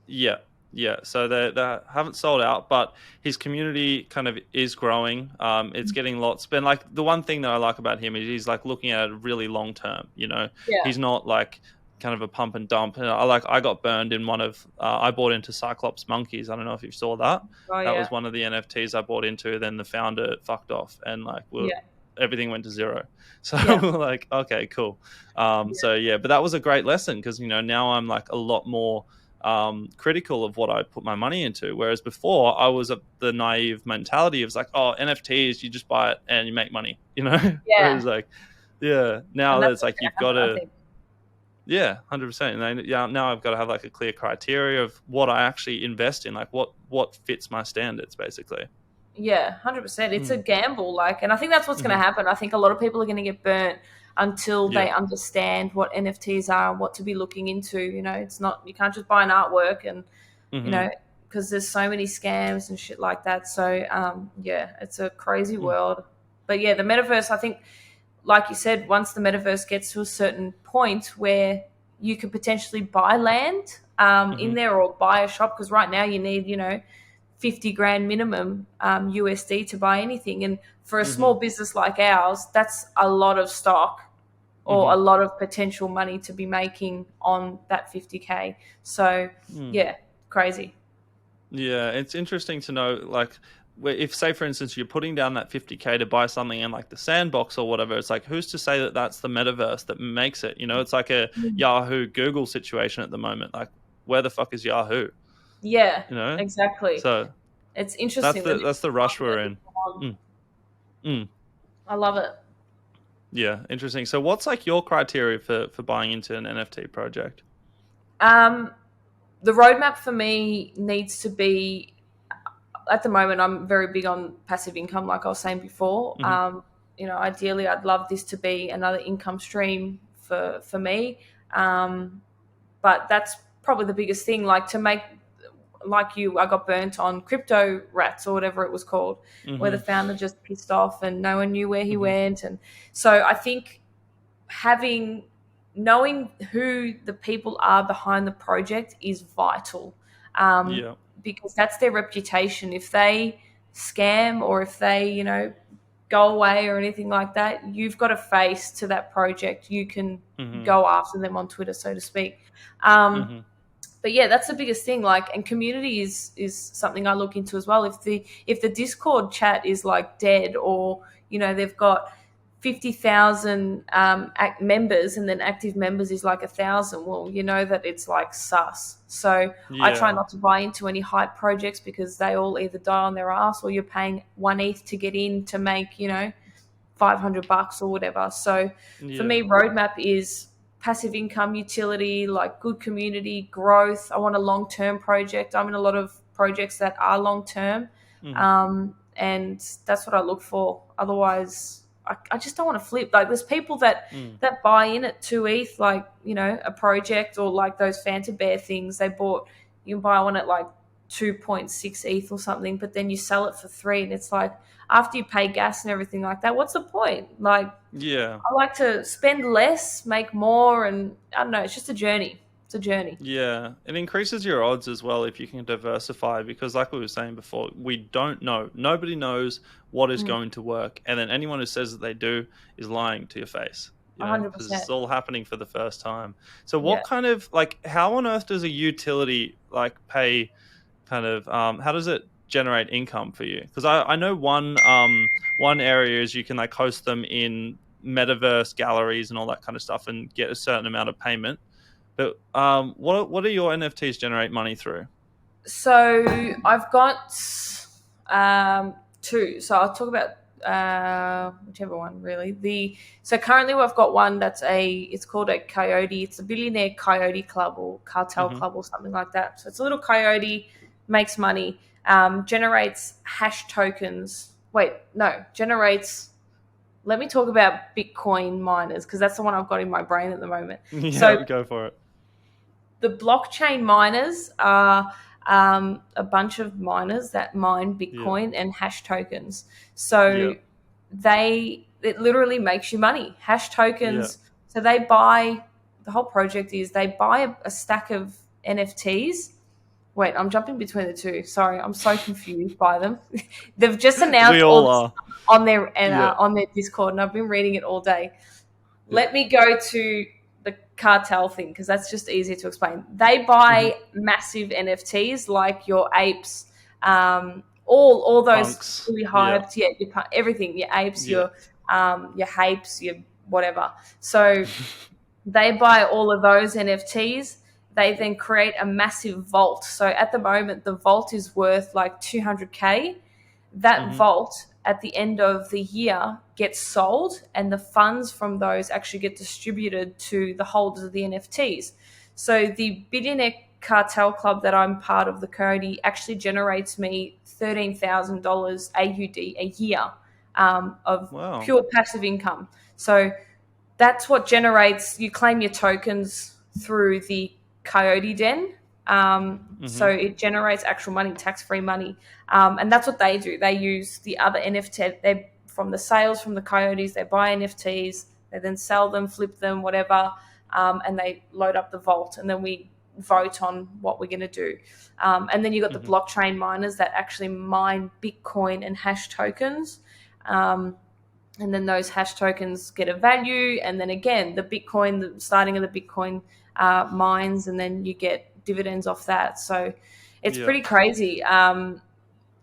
S1: Yeah. So they haven't sold out, but his community kind of is growing. It's getting lots. But like the one thing that I like about him is he's like looking at it really long term. He's not like kind of a pump and dump. And I got burned in one of I bought into Cyclops Monkeys. I don't know if you saw that. That was one of the NFTs I bought into. Then the founder fucked off, and everything went to zero. So we're like, okay, cool. But that was a great lesson, because now I'm like a lot more critical of what I put my money into, whereas before I was the naive mentality of like, oh, NFTs, you just buy it and you make money, whereas like now that it's like you've got to 100%. And now I've got to have like a clear criteria of what I actually invest in, like what fits my standards, basically.
S2: 100%. It's a gamble, like, and I think that's what's going to happen. I think a lot of people are going to get burnt until they understand what NFTs are and what to be looking into. It's not, you can't just buy an artwork, and because there's so many scams and shit like that. So it's a crazy world. But the metaverse, I think, like you said, once the metaverse gets to a certain point where you could potentially buy land in there, or buy a shop, because right now you need, $50,000 minimum USD to buy anything. And for a small business like ours, that's a lot of stock, or a lot of potential money to be making on that 50K. So crazy.
S1: Yeah, it's interesting to know, like, if, say, for instance, you're putting down that 50K to buy something in like the Sandbox or whatever, it's like, who's to say that that's the metaverse that makes it? It's like a Yahoo Google situation at the moment. Like, where the fuck is Yahoo?
S2: Yeah, exactly.
S1: So
S2: it's interesting.
S1: That's the rush we're in.
S2: I love it.
S1: Yeah, interesting. So what's like your criteria for buying into an NFT project?
S2: The roadmap for me needs to be, at the moment, I'm very big on passive income, like I was saying before. Ideally, I'd love this to be another income stream for me. But that's probably the biggest thing, like to make, like I got burnt on Crypto Rats or whatever it was called, where the founder just pissed off and no one knew where he went. And so I think knowing who the people are behind the project is vital,
S1: Yeah.
S2: because that's their reputation. If they scam or if they, go away or anything like that, you've got a face to that project. You can
S1: Mm-hmm.
S2: go after them on Twitter, so to speak. Um,
S1: Mm-hmm.
S2: but yeah, that's the biggest thing. Like, and community is something I look into as well. If the Discord chat is like dead, or they've got 50,000 members, and then active members is like 1,000, well, you know that it's like sus. So I try
S1: Yeah.
S2: not to buy into any hype projects, because they all either die on their ass, or you're paying 1 ETH to get in to make $500 or whatever. So for
S1: Yeah.
S2: me, roadmap is passive income, utility, like good community growth. I want a long-term project. I'm in a lot of projects that are long-term,
S1: Mm-hmm.
S2: and that's what I look for. Otherwise, I just don't want to flip. Like, there's people that
S1: Mm.
S2: buy in at 2 ETH, like, a project, or like those Fanta Bear things they bought. You can buy one at like 2.6 ETH or something, but then you sell it for 3, and it's like, after you pay gas and everything like that, what's the point? Like,
S1: Yeah.
S2: I like to spend less, make more, and I don't know, it's just a journey. It's a journey.
S1: Yeah, it increases your odds as well if you can diversify, because like we were saying before, we don't know. Nobody knows what is
S2: Mm,
S1: going to work. And then anyone who says that they do is lying to your face, because
S2: 100%.
S1: it's all happening for the first time. So
S2: Yeah.
S1: what kind of, like, how on earth does a utility like pay kind of, how does it generate income for you? Because I know one area is you can like host them in metaverse galleries and all that kind of stuff and get a certain amount of payment. But what do your NFTs generate money through?
S2: So I've got two. So I'll talk about whichever one really. So currently I've got one it's called a coyote. It's a billionaire coyote club or cartel
S1: Mm-hmm.
S2: club or something like that. So it's a little coyote, makes money, generates hash tokens. Wait, no, generates. Let me talk about Bitcoin miners, because that's the one I've got in my brain at the moment. So
S1: Yeah, go for it.
S2: the blockchain miners are a bunch of miners that mine
S1: Yeah,
S2: Bitcoin and hash tokens.
S1: yeah,
S2: So it literally makes you money. Hash
S1: yeah.
S2: tokens. So the whole project is they buy a stack of NFTs. Wait, I'm jumping between the two. Sorry, I'm so confused by them. They've just
S1: We
S2: announced
S1: all are.
S2: on their
S1: Yeah,
S2: on their Discord, and I've been reading it all day.
S1: yeah.
S2: Let me go to the cartel thing, because that's just easier to explain. They
S1: Mm-hmm.
S2: buy massive NFTs like your apes, all those
S1: Punks.
S2: fully
S1: Yeah,
S2: hyped, yeah, everything, your apes,
S1: yeah.
S2: your hapes, your whatever. So they buy all of those NFTs. They then create a massive vault. So at the moment, the vault is worth like 200K. That
S1: Mm-hmm.
S2: vault at the end of the year gets sold, and the funds from those actually get distributed to the holders of the NFTs. So the billionaire cartel club that I'm part of, the Coyote, actually generates me $13,000 AUD a year, of
S1: Wow.
S2: pure passive income. So that's what generates. You claim your tokens through the Coyote Den. So
S1: Mm-hmm.
S2: it generates actual money, tax-free money, and that's what they do. They use the other NFT. They from the sales from the Coyotes, they buy NFTs, they then sell them, flip them, whatever, and they load up the vault, and then we vote on what we're going to do. And then you got the
S1: Mm-hmm.
S2: blockchain miners that actually mine Bitcoin and hash tokens. Um, and then those hash tokens get a value, and then again the starting of the Bitcoin mines, and then you get dividends off that. So it's
S1: Yeah.
S2: pretty crazy.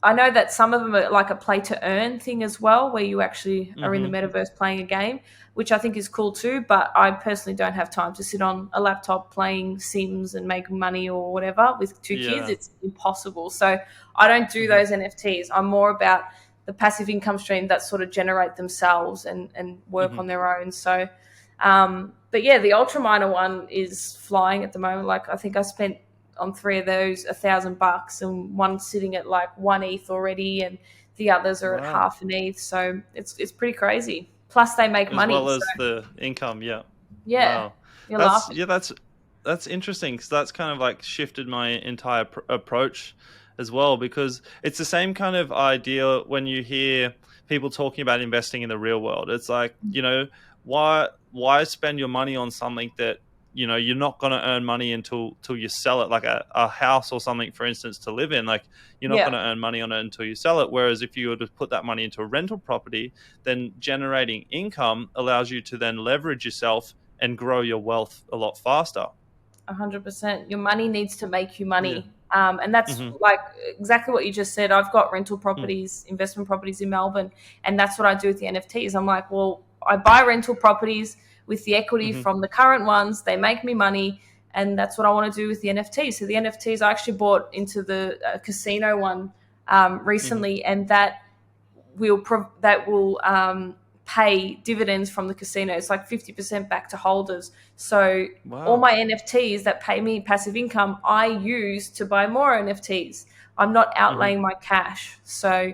S2: I know that some of them are like a play to earn thing as well, where you actually are in the
S1: Mm-hmm.
S2: metaverse playing a game, which I think is cool too. But I personally don't have time to sit on a laptop playing Sims and make money or whatever with two kids.
S1: Yeah.
S2: It's impossible. So I don't do
S1: Mm-hmm.
S2: those NFTs. I'm more about the passive income stream that sort of generate themselves and work
S1: Mm-hmm.
S2: on their own. So, but yeah, the ultra miner one is flying at the moment. Like, I think I spent on 3 of those $1,000, and one's sitting at like 1 ETH already, and the others are at
S1: Wow.
S2: half an ETH. So it's pretty crazy. Plus, they make
S1: As
S2: money.
S1: well
S2: So
S1: as the income. Yeah.
S2: yeah,
S1: Wow.
S2: you're
S1: That's
S2: laughing.
S1: yeah. That's interesting, because that's kind of like shifted my entire approach as well, because it's the same kind of idea when you hear people talking about investing in the real world. It's like, why why spend your money on something that, you know, you're not going to earn money until you sell it, like a house or something, for instance, to live in. Like, you're not going to earn money on it until you sell it. Whereas if you were to put that money into a rental property, then generating income allows you to then leverage yourself and grow your wealth a lot faster.
S2: 100%. Your money needs to make you money.
S1: Yeah.
S2: And that's like exactly what you just said. I've got rental properties, investment properties in Melbourne, and that's what I do with the NFTs. I'm like, well, I buy rental properties with the equity from the current ones. They make me money, and that's what I want to do with the NFTs. So the NFTs, I actually bought into the casino one recently, and that will pay dividends from the casino. It's like 50% back to holders. So all my NFTs that pay me passive income, I use to buy more NFTs. I'm not outlaying my cash. So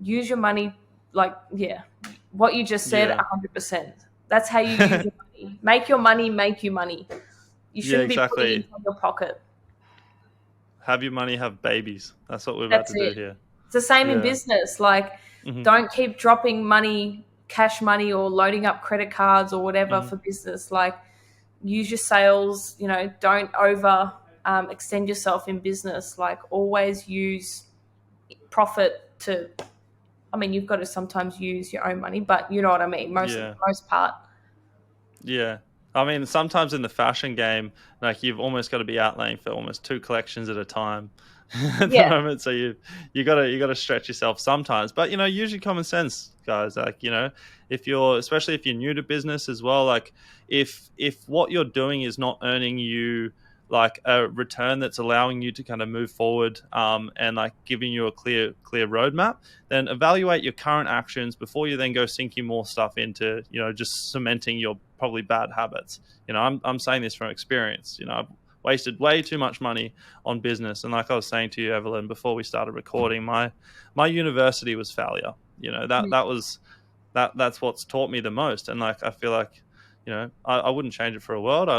S2: use your money, like, what you just said, 100%. That's how you use your money. Make your money make you money. You shouldn't be putting it in your pocket.
S1: Have your money have babies. That's what we're about to do here.
S2: It's the same in business. Like, don't keep dropping money, cash money, or loading up credit cards or whatever for business. Like, use your sales, you know, don't over extend yourself in business. Like, always use profit to, I mean, you've got to sometimes use your own money, but you know what I mean, most part.
S1: Yeah. I mean, sometimes in the fashion game, like, you've almost got to be outlaying for almost 2 collections at a time at the moment. So you got to stretch yourself sometimes. But, you know, use your common sense, guys. Like, you know, especially if you're new to business as well, like, if what you're doing is not earning you like a return that's allowing you to kind of move forward and like giving you a clear roadmap, then evaluate your current actions before you then go sinking more stuff into, you know, just cementing your probably bad habits. You know, I'm saying this from experience. You know, I've wasted way too much money on business. And like I was saying to you, Evelyn, before we started recording, my university was failure. You know, that's what's taught me the most. And like, I feel like, you know, I wouldn't change it for a world.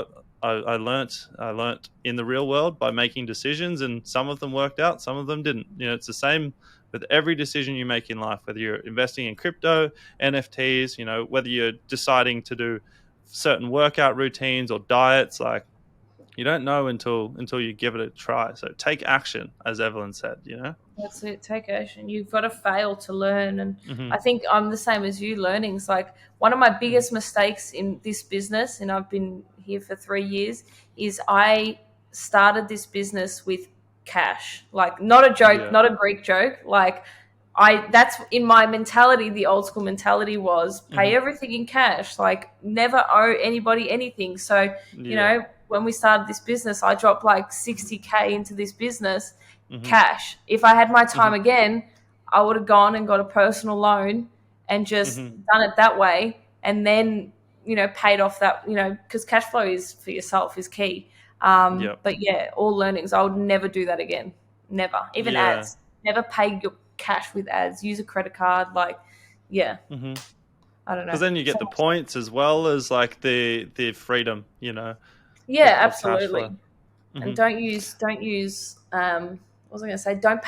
S1: I learnt in the real world by making decisions, and some of them worked out, some of them didn't. You know, it's the same with every decision you make in life, whether you're investing in crypto, NFTs, you know, whether you're deciding to do certain workout routines or diets. Like, you don't know until you give it a try. So take action, as Evelyn said, you know.
S2: That's it. Take action. You've got to fail to learn. And I think I'm the same as you. Learning's like one of my biggest mistakes in this business, and I've been here for 3 years, is I started this business with cash. Like, not a joke, not a Greek joke. Like, that's in my mentality. The old school mentality was pay everything in cash, like never owe anybody anything. So, you know, when we started this business, I dropped like 60K into this business cash. If I had my time again, I would have gone and got a personal loan and just done it that way. And then, you know, paid off that, you know, because cash flow is for yourself is key. But yeah, all learnings. I would never do that again. Never. Even ads. Never pay your cash with ads. Use a credit card. Like, I don't know.
S1: Because then you get the points as well as like the freedom, you know.
S2: Yeah, absolutely. And don't use what was I going to say? Don't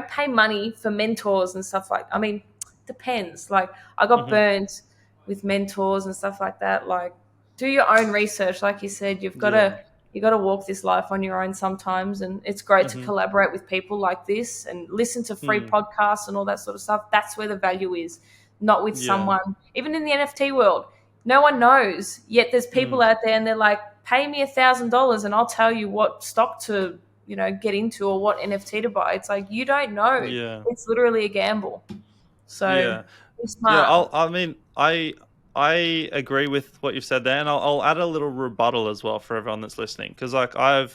S2: pay money for mentors and stuff like. I mean, depends. Like, I got burnt with mentors and stuff like that. Like, do your own research. Like you said, you got to walk this life on your own sometimes, and it's great to collaborate with people like this and listen to free podcasts and all that sort of stuff. That's where the value is, not with someone. Even in the NFT world, no one knows. Yet there's people out there, and they're like, pay me $1,000 and I'll tell you what stock to, you know, get into or what NFT to buy. It's like, you don't know. It's literally a gamble. So be smart.
S1: I agree with what you've said there, and I'll add a little rebuttal as well for everyone that's listening, because like I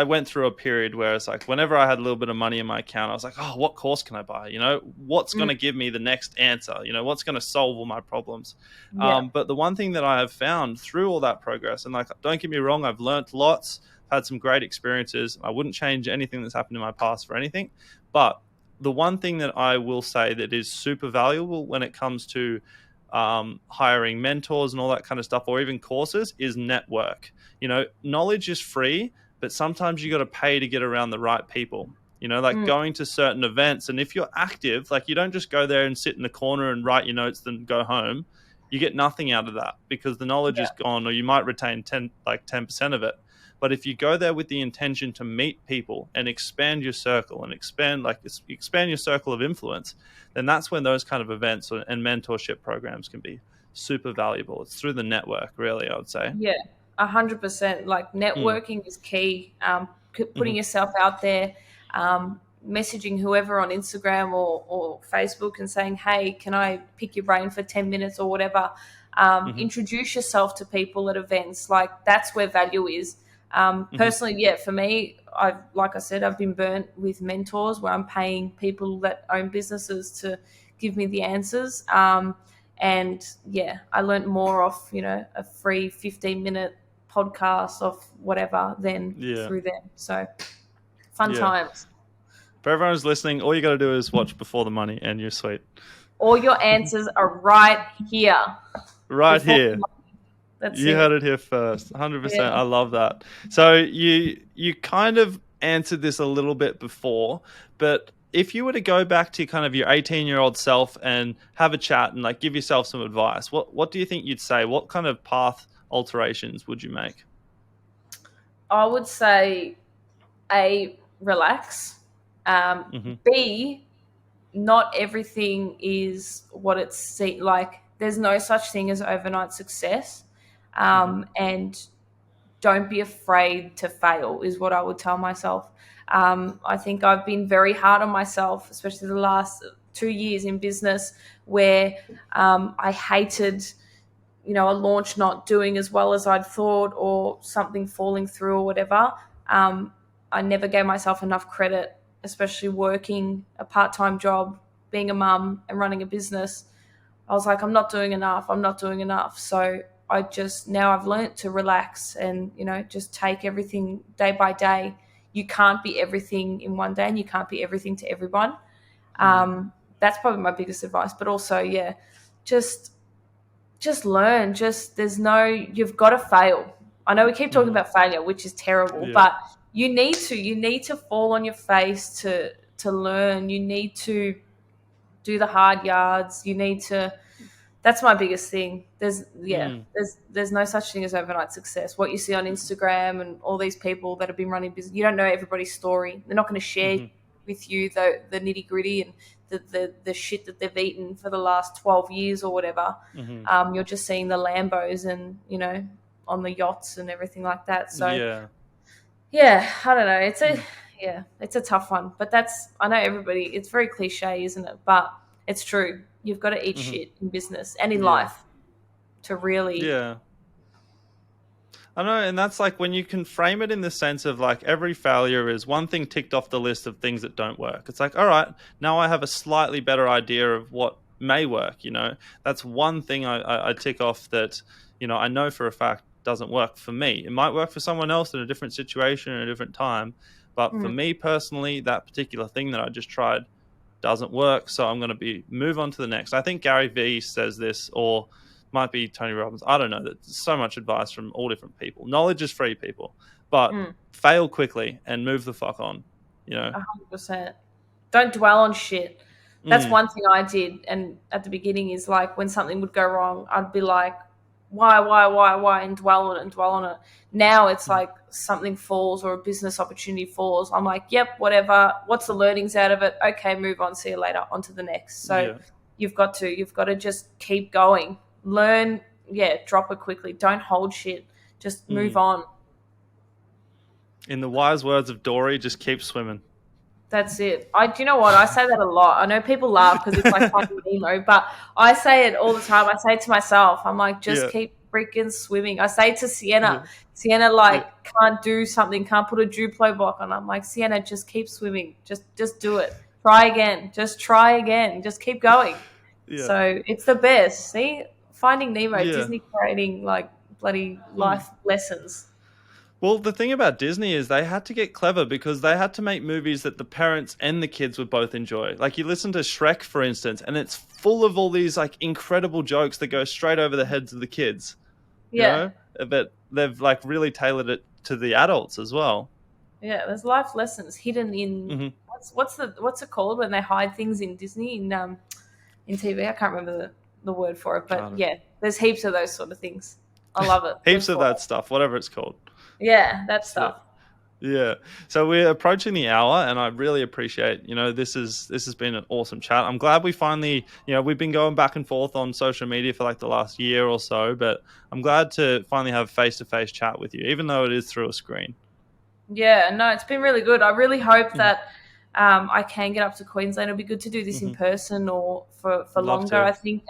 S1: went through a period where it's like whenever I had a little bit of money in my account, I was like, oh, what course can I buy? You know, what's going to give me the next answer? You know, what's going to solve all my problems? But the one thing that I have found through all that progress, and like, don't get me wrong, I've learned lots, had some great experiences. I wouldn't change anything that's happened in my past for anything. But the one thing that I will say that is super valuable when it comes to hiring mentors and all that kind of stuff, or even courses, is network. You know, knowledge is free, but sometimes you got to pay to get around the right people. You know, like going to certain events, and if you're active, like, you don't just go there and sit in the corner and write your notes then go home. you get nothing out of that because the knowledge is gone, or you might retain 10% of it. But if you go there with the intention to meet people and expand your circle and expand your circle of influence, then that's when those kind of events and mentorship programs can be super valuable. It's through the network, really, I would say.
S2: Yeah, 100%. Like networking is key. Putting yourself out there, messaging whoever on Instagram or Facebook and saying, hey, can I pick your brain for 10 minutes or whatever? Introduce yourself to people at events. Like that's where value is. Personally, yeah, for me, like I said, I've been burnt with mentors where I'm paying people that own businesses to give me the answers. And yeah, I learned more off, a free 15-minute podcast of whatever than through them. So fun times.
S1: For everyone who's listening, all you got to do is watch Before the Money and you're sweet.
S2: All your answers are right here.
S1: Right here.
S2: That's
S1: you heard it here first. 100%. Yeah. I love that. So you kind of answered this a little bit before, but if you were to go back to kind of your 18-year-old self and have a chat and like give yourself some advice, what do you think you'd say? What kind of path alterations would you make?
S2: I would say A, relax. B, not everything is what it's like. There's no such thing as overnight success. And don't be afraid to fail is what I would tell myself. I think I've been very hard on myself, especially the last 2 years in business where I hated, a launch not doing as well as I'd thought or something falling through or whatever. I never gave myself enough credit, especially working a part-time job, being a mum and running a business. I was like, I'm not doing enough. So now I've learned to relax and, just take everything day by day. You can't be everything in one day and you can't be everything to everyone. That's probably my biggest advice. But also, yeah, just learn. You've got to fail. I know we keep talking about failure, which is terrible, but you need to fall on your face to learn. You need to do the hard yards. That's my biggest thing. There's no such thing as overnight success. What you see on Instagram and all these people that have been running business, you don't know everybody's story. They're not going to share with you the nitty gritty and the shit that they've eaten for the last 12 years or whatever. You're just seeing the Lambos and, on the yachts and everything like that. So yeah, I don't know. It's a tough one, but I know everybody, it's very cliche, isn't it? But it's true. You've got to eat shit in business and in life to really.
S1: Yeah. I know. And that's like when you can frame it in the sense of like every failure is one thing ticked off the list of things that don't work. It's like, all right, now I have a slightly better idea of what may work. That's one thing I tick off that, I know for a fact doesn't work for me. It might work for someone else in a different situation at a different time. But for me personally, that particular thing that I just tried doesn't work, so I'm going to move on to the next. I think Gary Vee says this, or might be Tony Robbins. I don't know. There's so much advice from all different people. Knowledge is free, people. But fail quickly and move the fuck on.
S2: 100%. Don't dwell on shit. That's one thing I did. And at the beginning is like when something would go wrong, I'd be like, why, and dwell on it. Now it's like something falls or a business opportunity falls. I'm like, yep, whatever. What's the learnings out of it? Okay, move on. See you later. On to the next. So you've got to just keep going. Learn. Yeah, drop it quickly. Don't hold shit. Just move on.
S1: In the wise words of Dory, just keep swimming.
S2: That's it. Do you know what? I say that a lot. I know people laugh because it's like fucking emo, but I say it all the time. I say it to myself. I'm like, just keep freaking swimming. I say it to Sienna. Sienna can't do something, can't put a Duplo block on. I'm like, Sienna, just keep swimming. Just do it. Try again. Just try again. Just keep going. So it's the best. See? Finding Nemo, Disney creating like bloody life lessons.
S1: Well, the thing about Disney is they had to get clever because they had to make movies that the parents and the kids would both enjoy. Like you listen to Shrek, for instance, and it's full of all these like incredible jokes that go straight over the heads of the kids. But they've like really tailored it to the adults as well.
S2: Yeah, there's life lessons hidden in what's it called when they hide things in Disney in TV? I can't remember the word for it. But
S1: Got it.
S2: yeah, there's heaps of those sort of things. I love it.
S1: Heaps of that stuff, whatever it's called.
S2: Yeah, that stuff.
S1: Yeah. So we're approaching the hour, and I really appreciate, this has been an awesome chat. I'm glad we finally, we've been going back and forth on social media for like the last year or so, but I'm glad to finally have a face-to-face chat with you, even though it is through a screen.
S2: Yeah, no, it's been really good. I really hope that I can get up to Queensland. It'll be good to do this in person or for longer. I think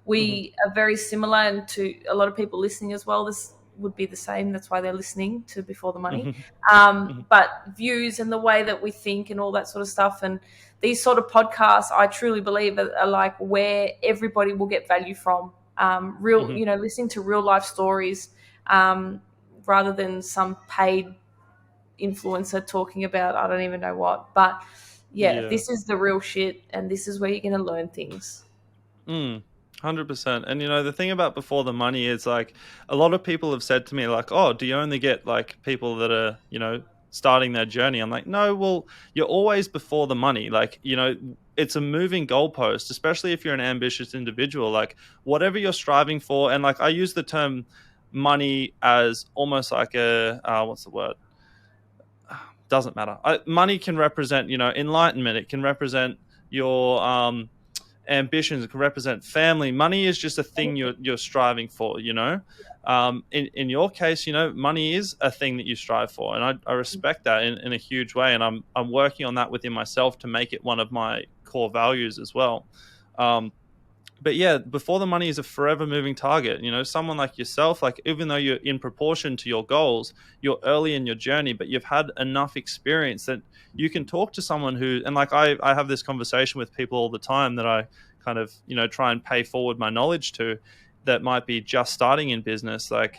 S2: we are very similar, and to a lot of people listening as well, this would be the same. That's why they're listening to Before the Money. But views and the way that we think and all that sort of stuff, and these sort of podcasts, I truly believe are like where everybody will get value from. Listening to real life stories rather than some paid influencer talking about I don't even know what. But yeah, this is the real shit, and this is where you're going to learn things.
S1: 100%. And the thing about Before the Money is like a lot of people have said to me like, oh, do you only get like people that are starting their journey? I'm like, no, well, you're always before the money. Like, it's a moving goalpost, especially if you're an ambitious individual. Like whatever you're striving for, and like I use the term money as almost like a what's the word, doesn't matter. Money can represent enlightenment. It can represent your ambitions. It can represent family. Money is just a thing you're striving for. In your case, money is a thing that you strive for, and I respect that in a huge way, and I'm working on that within myself to make it one of my core values as well. But yeah, Before the Money is a forever moving target. Someone like yourself, like even though you're in proportion to your goals, you're early in your journey, but you've had enough experience that you can talk to someone who, and like I have this conversation with people all the time that I kind of, try and pay forward my knowledge to, that might be just starting in business. Like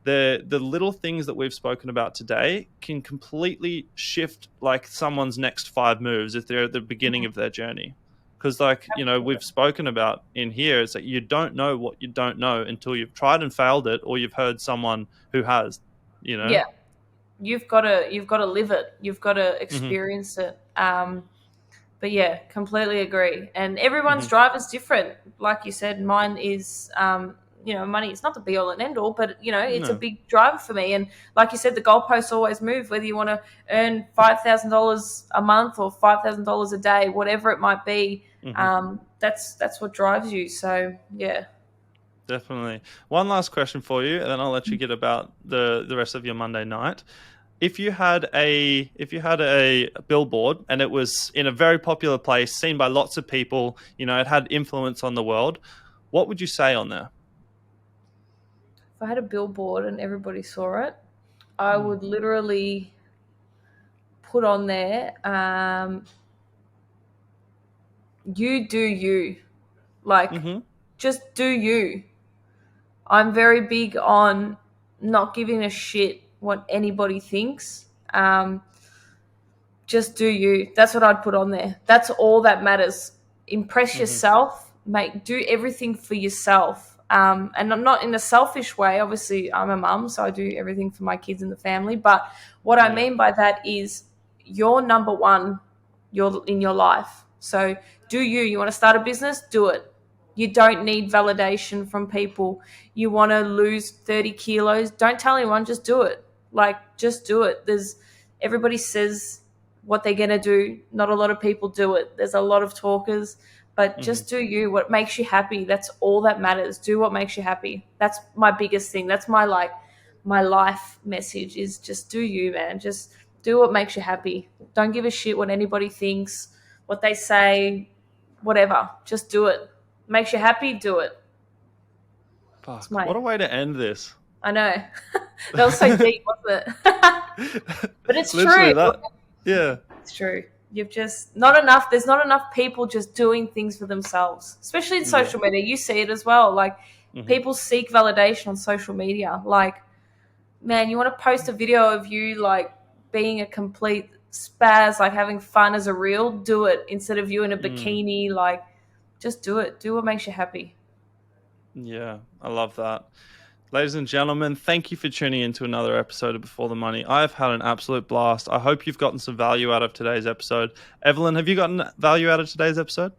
S1: the little things that we've spoken about today can completely shift like someone's next 5 moves if they're at the beginning of their journey. Because like, we've spoken about in here, it's like you don't know what you don't know until you've tried and failed it, or you've heard someone who has,
S2: Yeah. You've got to live it. You've got to experience it. But yeah, completely agree. And everyone's drive is different. Like you said, mine is, money. It's not the be all and end all, but it's a big driver for me. And like you said, the goalposts always move. Whether you want to earn $5,000 a month or $5,000 a day, whatever it might be, that's what drives you. So yeah.
S1: Definitely. One last question for you, and then I'll let you get about the rest of your Monday night. If you had a billboard and it was in a very popular place, seen by lots of people, it had influence on the world, what would you say on there?
S2: If I had a billboard and everybody saw it, I would literally put on there, you do you. Like, just do you. I'm very big on not giving a shit what anybody thinks. Just do you. That's what I'd put on there. That's all that matters. Impress yourself. Do everything for yourself. And I'm not in a selfish way. Obviously, I'm a mum, so I do everything for my kids and the family. But what I mean by that is you're number one in your life. So do you. You want to start a business? Do it. You don't need validation from people. You want to lose 30 kilos? Don't tell anyone. Just do it. Like, just do it. Everybody says what they're going to do. Not a lot of people do it. There's a lot of talkers. But just do you. What makes you happy. That's all that matters. Do what makes you happy. That's my biggest thing. That's my life message is just do you, man. Just do what makes you happy. Don't give a shit what anybody thinks, what they say, whatever. Just do it. Makes you happy, do it.
S1: Fuck, what a way to end this.
S2: I know. That was so deep, wasn't it? But it's
S1: literally
S2: true.
S1: Yeah.
S2: It's true. You've just there's not enough people just doing things for themselves, especially in social media. You see it as well. Like people seek validation on social media. Like, man, you want to post a video of you like being a complete spaz, like having fun as a reel, do it instead of you in a bikini, like just do it. Do what makes you happy.
S1: Yeah, I love that. Ladies and gentlemen, thank you for tuning in to another episode of Before the Money. I've had an absolute blast. I hope you've gotten some value out of today's episode. Evelyn, have you gotten value out of today's episode?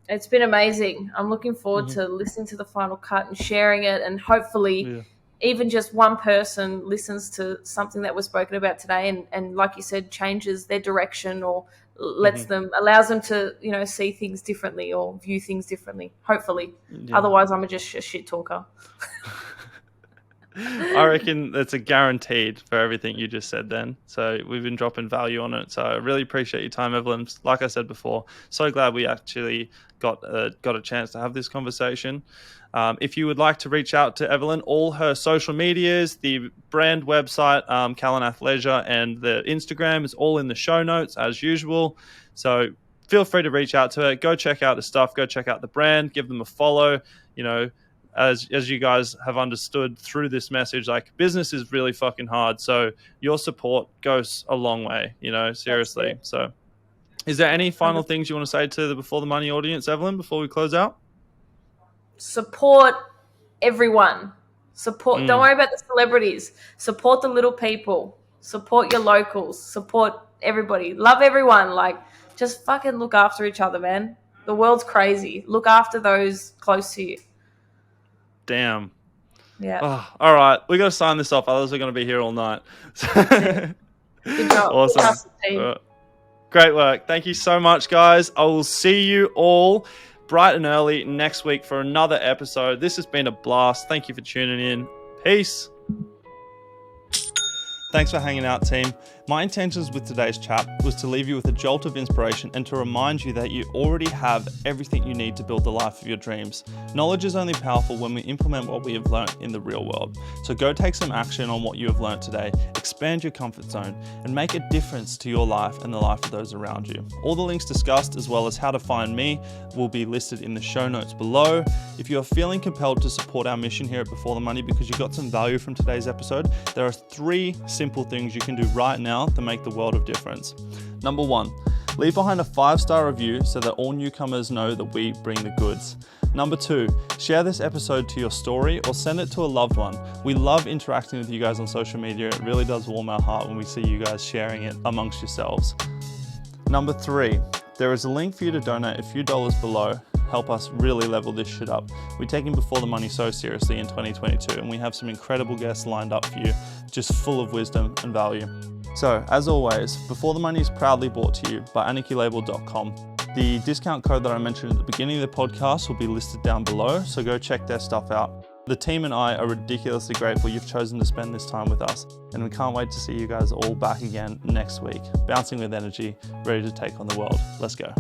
S2: It's been amazing. I'm looking forward
S1: Mm-hmm.
S2: to listening to the final cut and sharing it, and hopefully
S1: Yeah.
S2: even just one person listens to something that was spoken about today and like you said, changes their direction or
S1: Mm-hmm.
S2: allows them to, see things differently or view things differently, hopefully.
S1: Yeah.
S2: Otherwise, I'm just a shit talker.
S1: I reckon that's a guaranteed for everything you just said then. So we've been dropping value on it. So I really appreciate your time, Evelyn. Like I said before, so glad we actually got a chance to have this conversation. If you would like to reach out to Evelyn, all her social medias, the brand website, Callan Athleisure, and the Instagram is all in the show notes as usual. So feel free to reach out to her. Go check out the stuff. Go check out the brand. Give them a follow. As you guys have understood through this message, like business is really fucking hard. So your support goes a long way, seriously. So is there any final things you want to say to the Before the Money audience, Evelyn, before we close out?
S2: Support everyone. Don't worry about the celebrities. Support the little people. Support your locals. Support everybody. Love everyone. Like, just fucking look after each other, man. The world's crazy. Look after those close to you.
S1: Damn.
S2: Yeah.
S1: Oh, all right. We got to sign this off. Others are going to be here all night.
S2: Good job.
S1: Awesome.
S2: Good
S1: great work. Thank you so much, guys. I will see you all bright and early next week for another episode. This has been a blast. Thank you for tuning in. Peace. Thanks for hanging out, team. My intentions with today's chat was to leave you with a jolt of inspiration and to remind you that you already have everything you need to build the life of your dreams. Knowledge is only powerful when we implement what we have learnt in the real world. So go take some action on what you have learnt today, expand your comfort zone, and make a difference to your life and the life of those around you. All the links discussed, as well as how to find me, will be listed in the show notes below. If you are feeling compelled to support our mission here at Before the Money because you got some value from today's episode, there are 3 simple things you can do right now to make the world of difference. Number 1, leave behind a 5-star review so that all newcomers know that we bring the goods. Number 2, share this episode to your story or send it to a loved one. We love interacting with you guys on social media. It really does warm our heart when we see you guys sharing it amongst yourselves. Number 3, there is a link for you to donate a few dollars below. Help us really level this shit up. We're taking Before the Money so seriously in 2022, and we have some incredible guests lined up for you, just full of wisdom and value. So, as always, Before the Money is proudly brought to you by AnikiLabel.com. The discount code that I mentioned at the beginning of the podcast will be listed down below, so go check their stuff out. The team and I are ridiculously grateful you've chosen to spend this time with us, and we can't wait to see you guys all back again next week, bouncing with energy, ready to take on the world. Let's go.